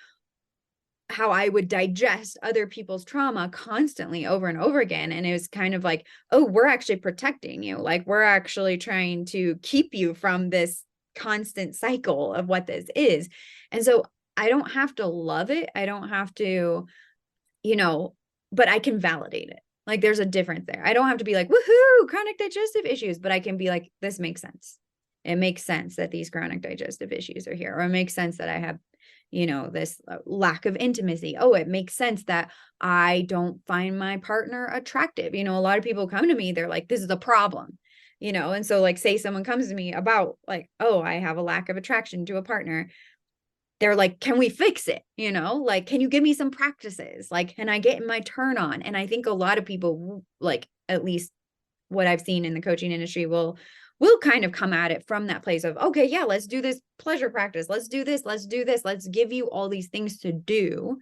Speaker 3: how I would digest other people's trauma constantly over and over again. And it was kind of like, oh, we're actually protecting you. Like we're actually trying to keep you from this constant cycle of what this is. And so I don't have to love it. I don't have to, but I can validate it. Like there's a difference there. I don't have to be like, woohoo, chronic digestive issues, but I can be like, this makes sense. It makes sense that these chronic digestive issues are here, or it makes sense that I have, this lack of intimacy. Oh, it makes sense that I don't find my partner attractive. A lot of people come to me, they're like, this is a problem, and so like, say someone comes to me about like, oh, I have a lack of attraction to a partner. They're like, can we fix it? Like, can you give me some practices? Like, can I get my turn on? And I think a lot of people, like, at least what I've seen in the coaching industry, will kind of come at it from that place of, okay, yeah, let's do this pleasure practice. Let's do this. Let's do this. Let's give you all these things to do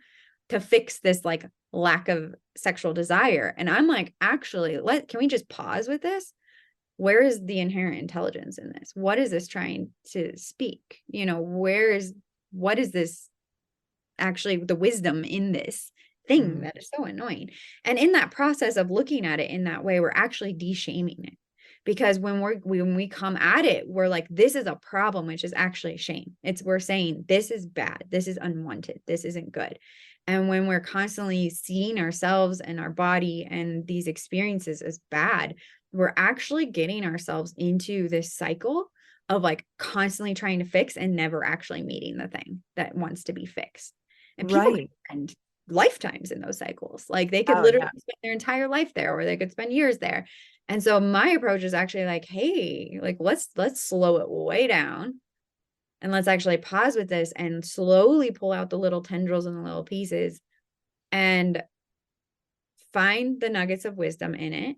Speaker 3: to fix this like lack of sexual desire. And I'm like, actually, can we just pause with this? Where is the inherent intelligence in this? What is this trying to speak? What is this actually, the wisdom in this thing that is so annoying? And in that process of looking at it in that way, we're actually de-shaming it. Because when we come at it, we're like, this is a problem, which is actually shame. We're saying this is bad, this is unwanted, this isn't good. And when we're constantly seeing ourselves and our body and these experiences as bad, we're actually getting ourselves into this cycle of like constantly trying to fix and never actually meeting the thing that wants to be fixed. And people spend lifetimes in those cycles. Like they could literally spend their entire life there, or they could spend years there. And so my approach is actually like, hey, like let's slow it way down, and let's actually pause with this and slowly pull out the little tendrils and the little pieces and find the nuggets of wisdom in it.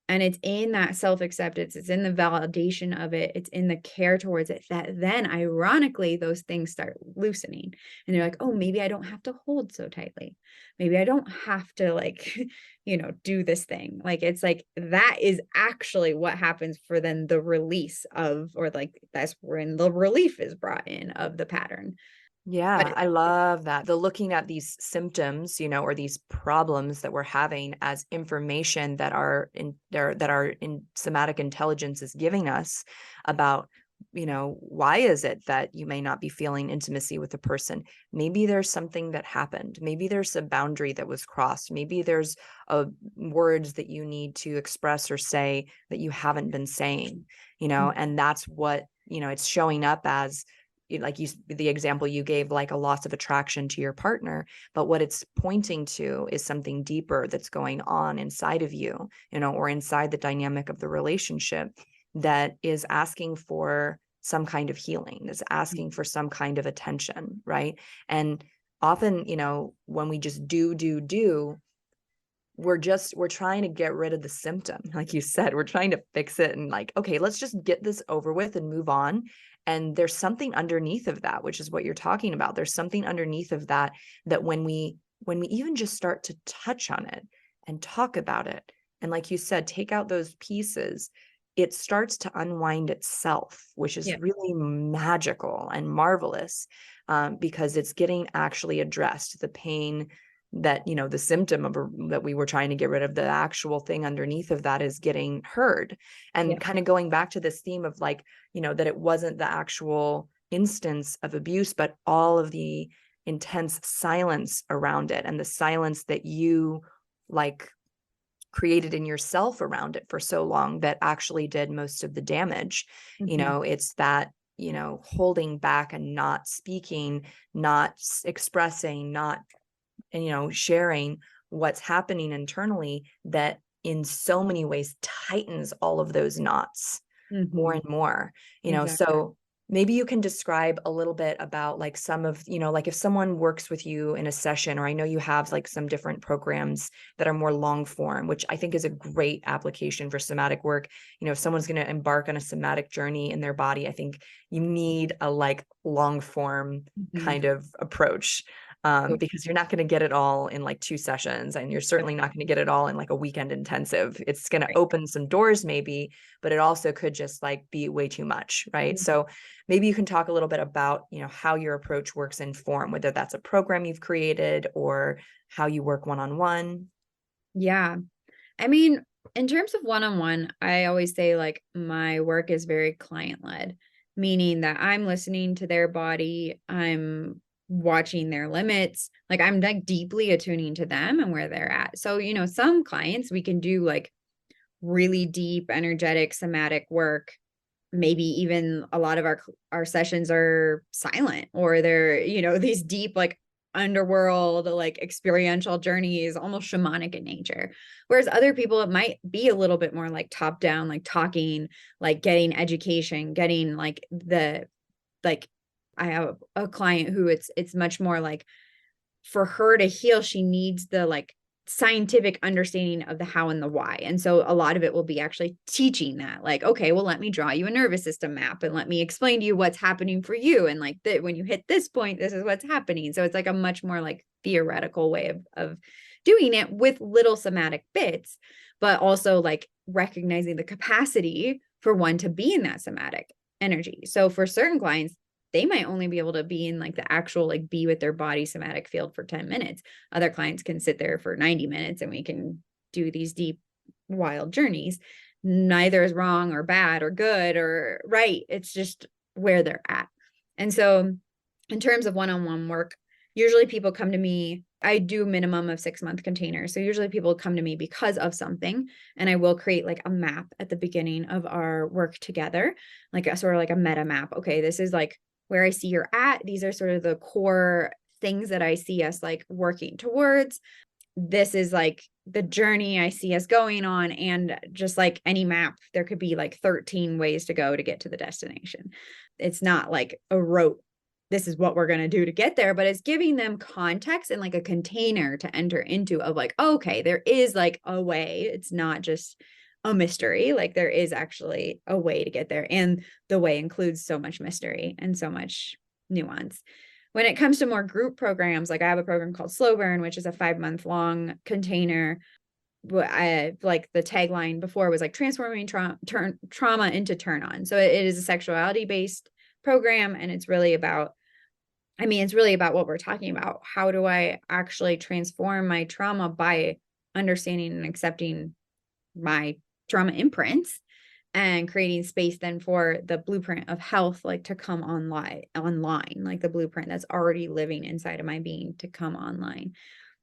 Speaker 3: And it's in that self-acceptance, it's in the validation of it, it's in the care towards it, that then ironically those things start loosening. And they're like, oh, maybe I don't have to hold so tightly. Maybe I don't have to like, do this thing. Like, it's like, that is actually what happens for then the release of, or like, that's when the relief is brought in of the pattern.
Speaker 2: Yeah, I love that. The looking at these symptoms, or these problems that we're having as information that our somatic intelligence is giving us about, why is it that you may not be feeling intimacy with a person? Maybe there's something that happened. Maybe there's a boundary that was crossed. Maybe there's words that you need to express or say that you haven't been saying, and that's what, it's showing up as, like the example you gave, like a loss of attraction to your partner, but what it's pointing to is something deeper that's going on inside of you, or inside the dynamic of the relationship, that is asking for some kind of healing, that's asking for some kind of attention, right? And often, when we just do, we're trying to get rid of the symptom. Like you said, we're trying to fix it and like, okay, let's just get this over with and move on. And there's something underneath of that, which is what you're talking about. There's something underneath of that when we even just start to touch on it and talk about it, and like you said, take out those pieces, it starts to unwind itself, which is really magical and marvelous, because it's getting actually addressed. The pain that, the symptom of that we were trying to get rid of, the actual thing underneath of that is getting heard. And kind of going back to this theme of like, that it wasn't the actual instance of abuse, but all of the intense silence around it, and the silence that you like created in yourself around it for so long, that actually did most of the damage. It's that, holding back and not speaking, not expressing, not, sharing what's happening internally, that in so many ways tightens all of those knots more and more,
Speaker 3: Exactly.
Speaker 2: So Maybe you can describe a little bit about like some of, like if someone works with you in a session, or I know you have like some different programs that are more long form, which I think is a great application for somatic work. If someone's going to embark on a somatic journey in their body, I think you need a like long form kind of approach. Because you're not going to get it all in like 2 sessions, and you're certainly not going to get it all in like a weekend intensive. It's going to open some doors maybe, but it also could just like be way too much, right? So maybe you can talk a little bit about, how your approach works in form, whether that's a program you've created or how you work one-on-one.
Speaker 3: Yeah. I mean, in terms of one-on-one, I always say like my work is very client-led, meaning that I'm listening to their body, I'm watching their limits, like I'm like deeply attuning to them and where they're at. So, some clients we can do like really deep, energetic, somatic work. Maybe even a lot of our sessions are silent, or they're, these deep, like underworld, like experiential journeys, almost shamanic in nature. Whereas other people, it might be a little bit more like top down, like talking, like getting education, getting like I have a client who it's much more like for her to heal, she needs the like scientific understanding of the how and the why. And so a lot of it will be actually teaching that, like, okay, well, let me draw you a nervous system map and let me explain to you what's happening for you. And like that, when you hit this point, this is what's happening. So it's like a much more like theoretical way of doing it with little somatic bits, but also like recognizing the capacity for one to be in that somatic energy. So for certain clients, they might only be able to be in like the actual, like be with their body somatic field for 10 minutes. Other clients can sit there for 90 minutes and we can do these deep, wild journeys. Neither is wrong or bad or good or right. It's just where they're at. And so in terms of one-on-one work, usually people come to me. I do a minimum of 6-month containers. So usually people come to me because of something, and I will create like a map at the beginning of our work together, like a sort of like a meta map. Okay, this is like where I see you're at. These are sort of the core things that I see us like working towards. This is like the journey I see us going on. And just like any map, there could be like 13 ways to go to get to the destination. It's not like a rote, this is what we're going to do to get there, but it's giving them context and like a container to enter into of like, okay, there is like a way. It's not just a mystery. Like there is actually a way to get there. And the way includes so much mystery and so much nuance. When it comes to more group programs, like I have a program called Slow Burn, which is a 5-month long container. I like the tagline before was like transforming trauma into turn on. So it is a sexuality based program. And it's really about what we're talking about. How do I actually transform my trauma by understanding and accepting my trauma imprints and creating space then for the blueprint of health, like to come online, like the blueprint that's already living inside of my being to come online.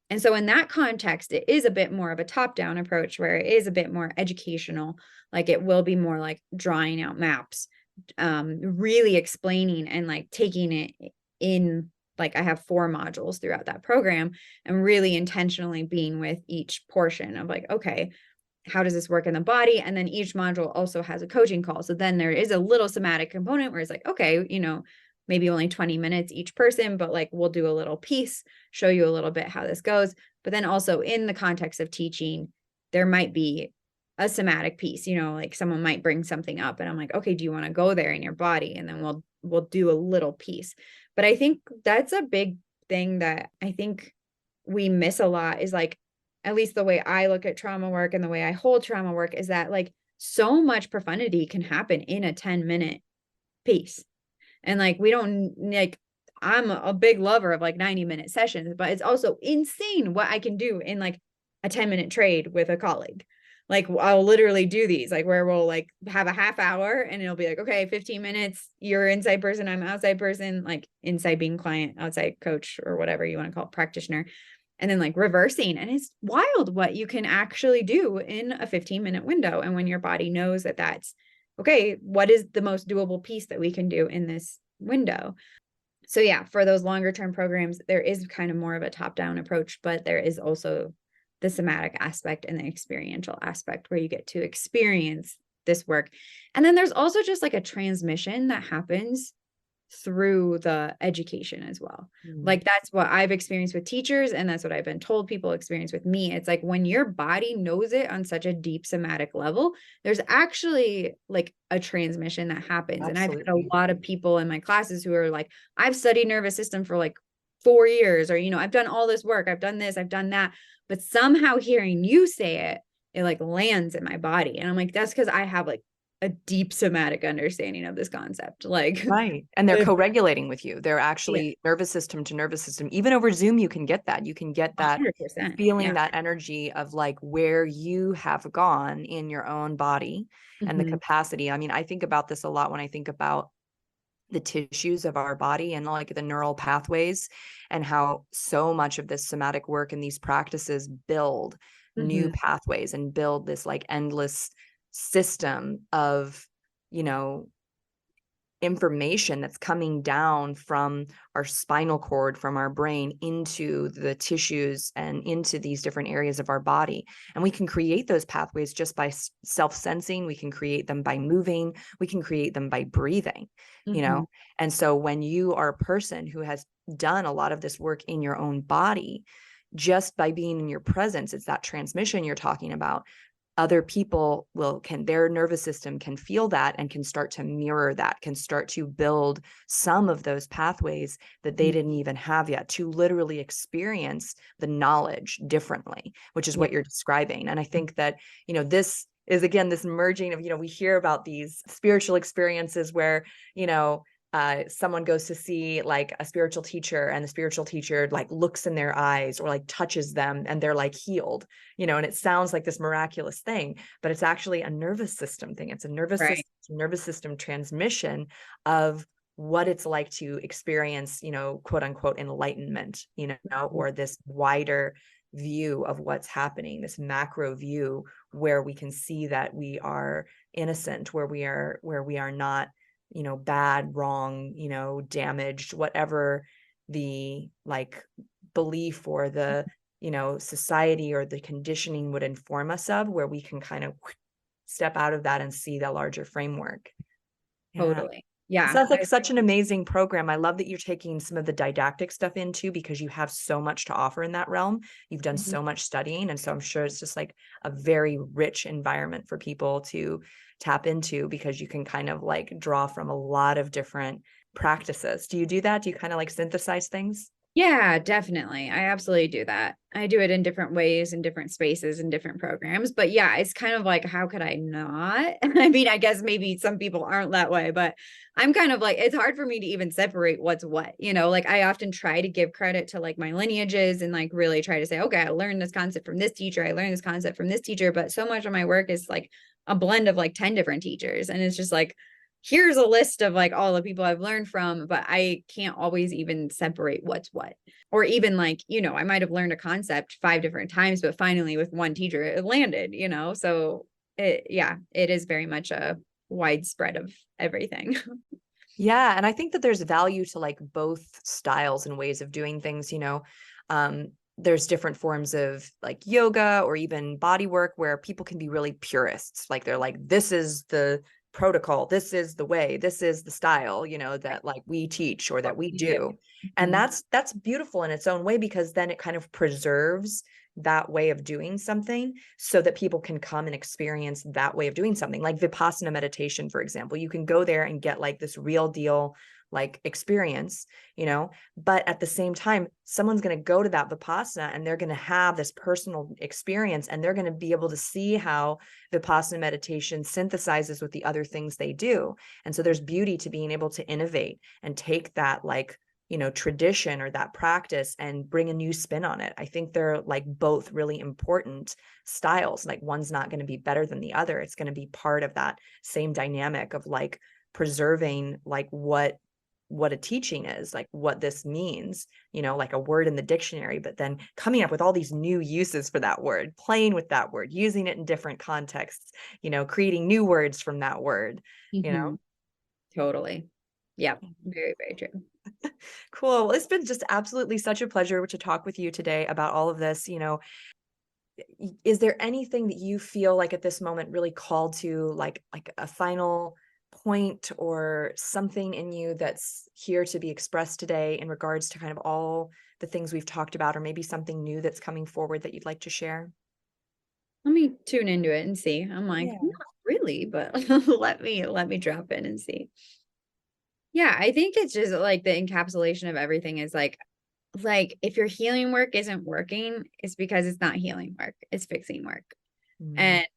Speaker 3: And so in that context, it is a bit more of a top-down approach where it is a bit more educational. Like it will be more like drawing out maps, really explaining and like taking it in. Like I have 4 modules throughout that program and really intentionally being with each portion of like, okay, how does this work in the body? And then each module also has a coaching call. So then there is a little somatic component where it's like, okay, maybe only 20 minutes each person, but like we'll do a little piece, show you a little bit how this goes. But then also in the context of teaching, there might be a somatic piece, like someone might bring something up and I'm like, okay, do you want to go there in your body? And then we'll do a little piece. But I think that's a big thing that I think we miss a lot is like, at least the way I look at trauma work and the way I hold trauma work is that like so much profundity can happen in a 10-minute piece. And like, we don't like, I'm a big lover of like 90-minute sessions, but it's also insane what I can do in like a 10-minute trade with a colleague. Like I'll literally do these like where we'll like have a half hour and it'll be like, okay, 15 minutes, you're inside person, I'm outside person, like inside being client, outside coach, or whatever you want to call it, practitioner. And then like reversing. And it's wild what you can actually do in a 15-minute window. And when your body knows that that's okay, what is the most doable piece that we can do in this window? So yeah, for those longer term programs, there is kind of more of a top-down approach, but there is also the somatic aspect and the experiential aspect where you get to experience this work. And then there's also just like a transmission that happens through the education as well. Like that's what I've experienced with teachers, and that's what I've been told people experience with me. It's like when your body knows it on such a deep somatic level, there's actually like a transmission that happens. And I've had a lot of people in my classes who are like, I've studied nervous system for like 4 years, or, you know, I've done all this work, I've done this, I've done that, but somehow hearing you say it, it like lands in my body. And I'm like, that's because I have like a deep somatic understanding of this concept. Like,
Speaker 2: right. And they're co-regulating with you. They're actually nervous system to nervous system. Even over Zoom, you can get that. You can get that
Speaker 3: 100%,
Speaker 2: feeling, that energy of like where you have gone in your own body and the capacity. I mean, I think about this a lot when I think about the tissues of our body and like the neural pathways, and how so much of this somatic work and these practices build new pathways and build this like endless system of, you know, information that's coming down from our spinal cord, from our brain into the tissues and into these different areas of our body. And we can create those pathways just by self-sensing. We can create them by moving. We can create them by breathing, you know? And so when you are a person who has done a lot of this work in your own body, just by being in your presence, it's that transmission you're talking about. Other people their nervous system can feel that and can start to mirror that, can start to build some of those pathways that they didn't even have yet, to literally experience the knowledge differently, which is what you're describing. And I think that, you know, this is, again, this merging of, you know, we hear about these spiritual experiences where, you know, someone goes to see like a spiritual teacher, and the spiritual teacher like looks in their eyes or like touches them and they're like healed, you know, and it sounds like this miraculous thing, but it's actually a nervous system thing. It's a nervous system transmission of what it's like to experience, you know, quote unquote enlightenment, you know, or this wider view of what's happening, this macro view where we can see that we are innocent, where we are not, you know, bad, wrong, you know, damaged, whatever the like belief or the, you know, society or the conditioning would inform us of, where we can kind of step out of that and see the larger framework.
Speaker 3: Totally. Yeah.
Speaker 2: It sounds like such an amazing program. I love that you're taking some of the didactic stuff into, because you have so much to offer in that realm. You've done so much studying. And so I'm sure it's just like a very rich environment for people to tap into, because you can kind of like draw from a lot of different practices. Do you do that? Do you kind of like synthesize things?
Speaker 3: Yeah, definitely. I absolutely do that. I do it in different ways, in different spaces, in different programs. But yeah, it's kind of like, how could I not? I mean, I guess maybe some people aren't that way, but I'm kind of like, it's hard for me to even separate what's what, you know, like I often try to give credit to like my lineages and like really try to say, okay, I learned this concept from this teacher. I learned this concept from this teacher. But so much of my work is like a blend of like 10 different teachers. And it's just like, here's a list of like all the people I've learned from, but I can't always even separate what's what. Or even like, you know, I might have learned a concept 5 different times, but finally with one teacher, it landed, you know? So it is very much a widespread of everything.
Speaker 2: Yeah. And I think that there's value to like both styles and ways of doing things, you know. There's different forms of like yoga or even body work where people can be really purists. Like they're like, this is the protocol, this is the way, this is the style, you know, that like we teach or that we do. And that's beautiful in its own way, because then it kind of preserves that way of doing something so that people can come and experience that way of doing something. Like Vipassana meditation, for example, you can go there and get like this real deal like experience, you know, but at the same time, someone's going to go to that Vipassana and they're going to have this personal experience, and they're going to be able to see how Vipassana meditation synthesizes with the other things they do. And so there's beauty to being able to innovate and take that like, you know, tradition or that practice and bring a new spin on it. I think they're like both really important styles. Like one's not going to be better than the other. It's going to be part of that same dynamic of like preserving like what a teaching is, like what this means, you know, like a word in the dictionary, but then coming up with all these new uses for that word, playing with that word, using it in different contexts, you know, creating new words from that word, you know.
Speaker 3: Totally. Yeah. Very, very true.
Speaker 2: Cool. Well, it's been just absolutely such a pleasure to talk with you today about all of this. You know, is there anything that you feel like at this moment really called to, like a final point or something in you that's here to be expressed today in regards to kind of all the things we've talked about, or maybe something new that's coming forward that you'd like to share?
Speaker 3: Let me tune into it and see. I'm like,
Speaker 2: Yeah.
Speaker 3: not really, but let me drop in and see. Yeah, I think it's just like the encapsulation of everything is like if your healing work isn't working, it's because it's not healing work, it's fixing work.
Speaker 2: Mm.
Speaker 3: And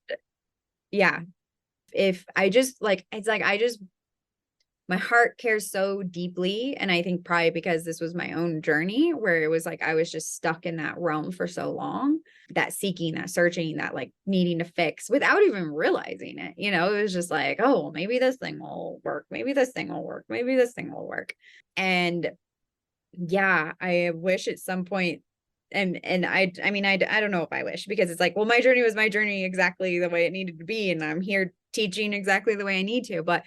Speaker 3: yeah, if I just like, it's like I just, my heart cares so deeply. And I think probably because this was my own journey where it was like I was just stuck in that realm for so long, that seeking, that searching, that like needing to fix without even realizing it. You know, it was just like, oh, maybe this thing will work. Maybe this thing will work. Maybe this thing will work. And yeah, I wish at some point, and I mean, I don't know if I wish, because it's like, well, my journey was my journey exactly the way it needed to be, and I'm here teaching exactly the way I need to. But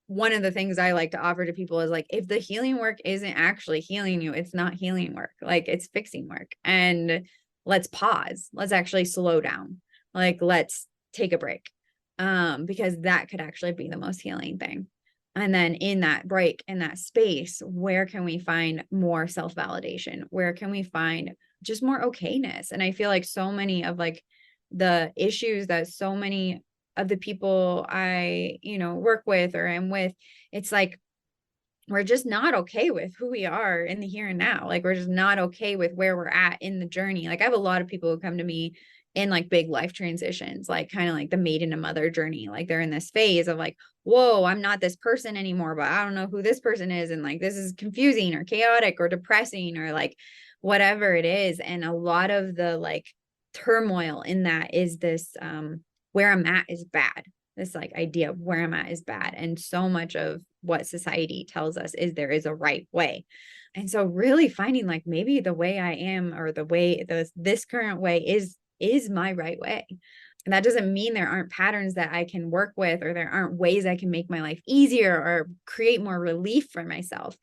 Speaker 3: one of the things I like to offer to people is like, if the healing work isn't actually healing you, it's not healing work. Like, it's fixing work. And let's pause. Let's actually slow down. Like, let's take a break. Because that could actually be the most healing thing. And then in that break, in that space, where can we find more self-validation? Where can we find just more okayness? And I feel like so many of like the issues that so many of the people I, work with or am with, it's like we're just not okay with who we are in the here and now. Like, we're just not okay with where we're at in the journey. Like, I have a lot of people who come to me in like big life transitions, like kind of like the maiden to mother journey. Like, they're in this phase of like, whoa, I'm not this person anymore, but I don't know who this person is. And like, this is confusing or chaotic or depressing or like whatever it is. And a lot of the like turmoil in that is this, where I'm at is bad. This like idea of where I'm at is bad. And so much of what society tells us is there is a right way. And so really finding like maybe the way I am, or the way this current way is my right way. And that doesn't mean there aren't patterns that I can work with, or there aren't ways I can make my life easier or create more relief for myself.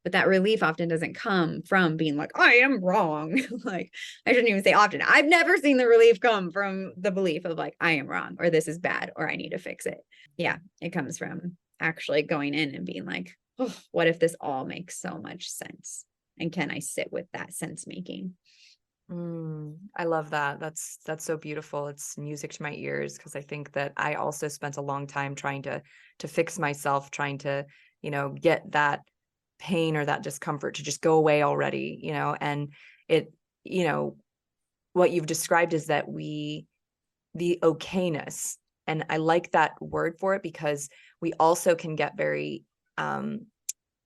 Speaker 3: But that relief often doesn't come from being like, I am wrong. Like, I shouldn't even say often. I've never seen the relief come from the belief of like, I am wrong, or this is bad, or I need to fix it. Yeah, it comes from actually going in and being like, oh, what if this all makes so much sense? And can I sit with that sense making?
Speaker 2: I love that. That's so beautiful. It's music to my ears, because I think that I also spent a long time trying to fix myself, trying to, get that pain or that discomfort to just go away already, and it, what you've described is that the okayness, and I like that word for it, because we also can get very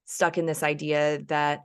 Speaker 2: stuck in this idea that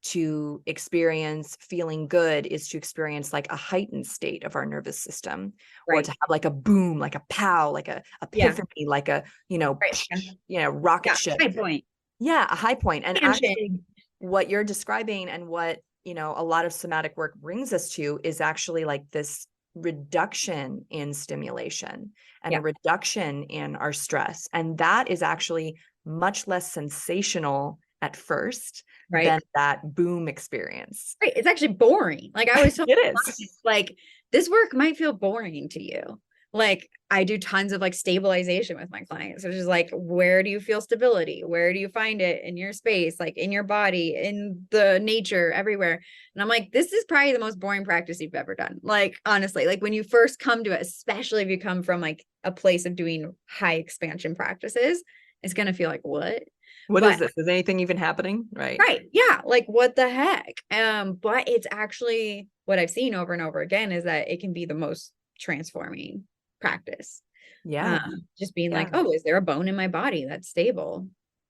Speaker 2: to experience feeling good is to experience like a heightened state of our nervous system, or
Speaker 3: Right.
Speaker 2: to have like a boom, like a pow, like a
Speaker 3: Yeah.
Speaker 2: epiphany, like a,
Speaker 3: Right.
Speaker 2: rocket
Speaker 3: Yeah.
Speaker 2: ship.
Speaker 3: High point.
Speaker 2: Yeah, a high point. And
Speaker 3: Tangent.
Speaker 2: actually what you're describing, and what, a lot of somatic work brings us to, is actually like this reduction in stimulation and a
Speaker 3: Yeah.
Speaker 2: reduction in our stress. And that is actually much less sensational at first
Speaker 3: Right.
Speaker 2: than that boom experience.
Speaker 3: Right. It's actually boring. Like, I was
Speaker 2: It is.
Speaker 3: like, this work might feel boring to you. Like, I do tons of like stabilization with my clients, which is like, where do you feel stability? Where do you find it in your space, like in your body, in the nature, everywhere? And I'm like, this is probably the most boring practice you've ever done. Like, honestly, like when you first come to it, especially if you come from like a place of doing high expansion practices, it's going to feel like, what?
Speaker 2: What is
Speaker 3: But
Speaker 2: this? Is anything even happening? Right.
Speaker 3: right. Yeah. Like, what the heck? But it's actually what I've seen over and over again is that it can be the most transforming practice.
Speaker 2: Yeah.
Speaker 3: Just being like,
Speaker 2: Yeah.
Speaker 3: oh, is there a bone in my body that's stable?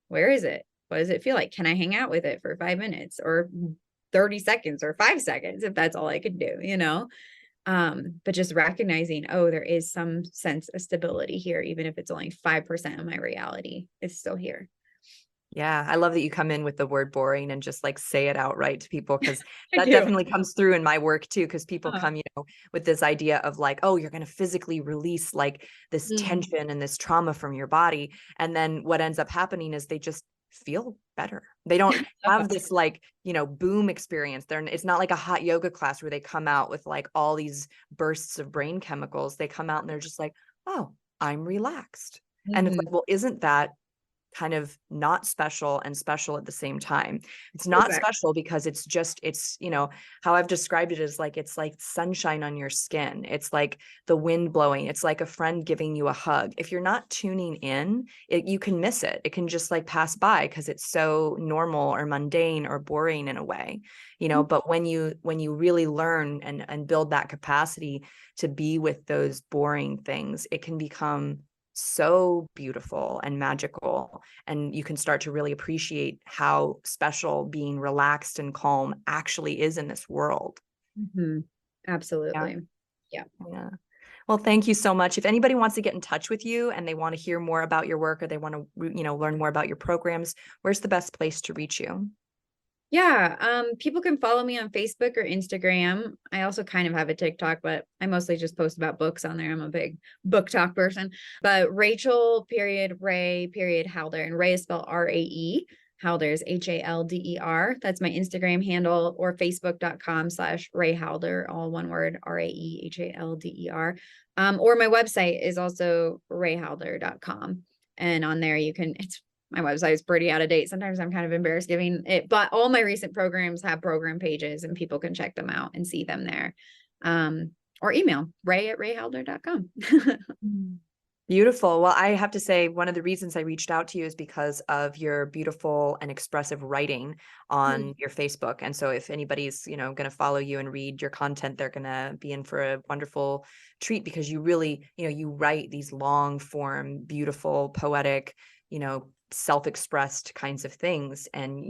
Speaker 3: Where is it? What does it feel like? Can I hang out with it for 5 minutes or 30 seconds or 5 seconds if that's all I could do, But just recognizing, oh, there is some sense of stability here, even if it's only 5% of my reality is still here.
Speaker 2: Yeah, I love that you come in with the word boring and just like say it outright to people, because
Speaker 3: I
Speaker 2: that
Speaker 3: do.
Speaker 2: definitely comes through in my work too, because people
Speaker 3: Uh-huh.
Speaker 2: come, with this idea of like, oh, you're going to physically release like this
Speaker 3: Mm.
Speaker 2: tension and this trauma from your body. And then what ends up happening is they just feel better. They don't have this like, boom experience. It's not like a hot yoga class where they come out with like all these bursts of brain chemicals. They come out and they're just like, oh, I'm relaxed. And it's like, well, isn't that kind of not special and special at the same time? It's not special because it's how I've described it is like, it's like sunshine on your skin. It's like the wind blowing. It's like a friend giving you a hug. If you're not tuning in, you can miss it. It can just like pass by because it's so normal or mundane or boring in a way, but when you really learn and build that capacity to be with those boring things, it can become so beautiful and magical, and you can start to really appreciate how special being relaxed and calm actually is in this world.
Speaker 3: Absolutely.
Speaker 2: Yeah. Well, thank you so much. If anybody wants to get in touch with you and they want to hear more about your work, or they want to learn more about your programs, where's the best place to reach you?
Speaker 3: Yeah, people can follow me on Facebook or Instagram. I also kind of have a TikTok, but I mostly just post about books on there. I'm a big book talk person. But Rachel Rae Halder, and Rae is spelled R-A-E. Halder is Halder. That's my Instagram handle, or facebook.com/Rae Halder, all one word, RaeHalder. Or my website is also rayhalder.com. And on there my website is pretty out of date. Sometimes I'm kind of embarrassed giving it, but all my recent programs have program pages and people can check them out and see them there. Or email ray@rayhalder.com.
Speaker 2: Beautiful. Well, I have to say, one of the reasons I reached out to you is because of your beautiful and expressive writing on your Facebook. And so if anybody's, going to follow you and read your content, they're going to be in for a wonderful treat, because you really, you write these long form, beautiful, poetic, self-expressed kinds of things. And,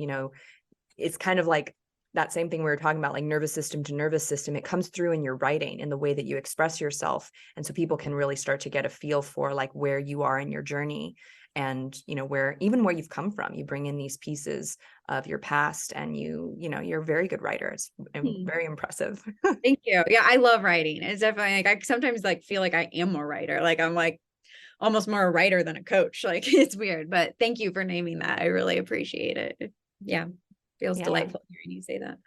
Speaker 2: it's kind of like that same thing we were talking about, like nervous system to nervous system. It comes through in your writing, in the way that you express yourself. And so people can really start to get a feel for like where you are in your journey, and, where you've come from. You bring in these pieces of your past, and you're a very good writer. It's very impressive.
Speaker 3: Thank you. Yeah, I love writing. It's definitely like, I sometimes like feel like I am a writer. Like I'm like almost more a writer than a coach. Like it's weird, but thank you for naming that. I really appreciate it. Yeah. Feels delightful hearing you say that.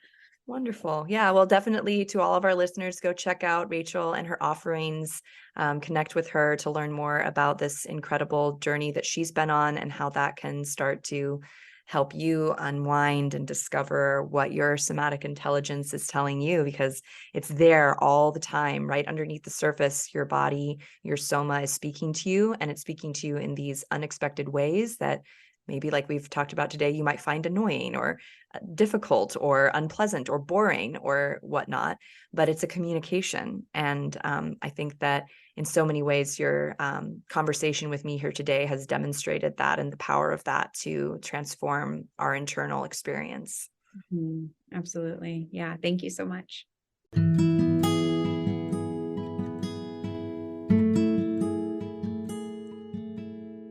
Speaker 2: Wonderful. Yeah. Well, definitely, to all of our listeners, go check out Rachel and her offerings. Connect with her to learn more about this incredible journey that she's been on, and how that can start to help you unwind and discover what your somatic intelligence is telling you, because it's there all the time, right underneath the surface. Your body, your soma, is speaking to you, and it's speaking to you in these unexpected ways that maybe, like we've talked about today, you might find annoying or difficult or unpleasant or boring or whatnot, but it's a communication. And I think that in so many ways, your conversation with me here today has demonstrated that, and the power of that to transform our internal experience.
Speaker 3: Absolutely. Yeah. Thank you so much.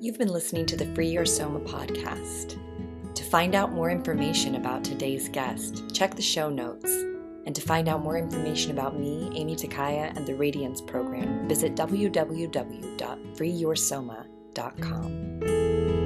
Speaker 1: You've been listening to the Free Your Soma podcast. To find out more information about today's guest, check the show notes. And to find out more information about me, Amy Takaya, and the Radiance program, visit www.freeyoursoma.com.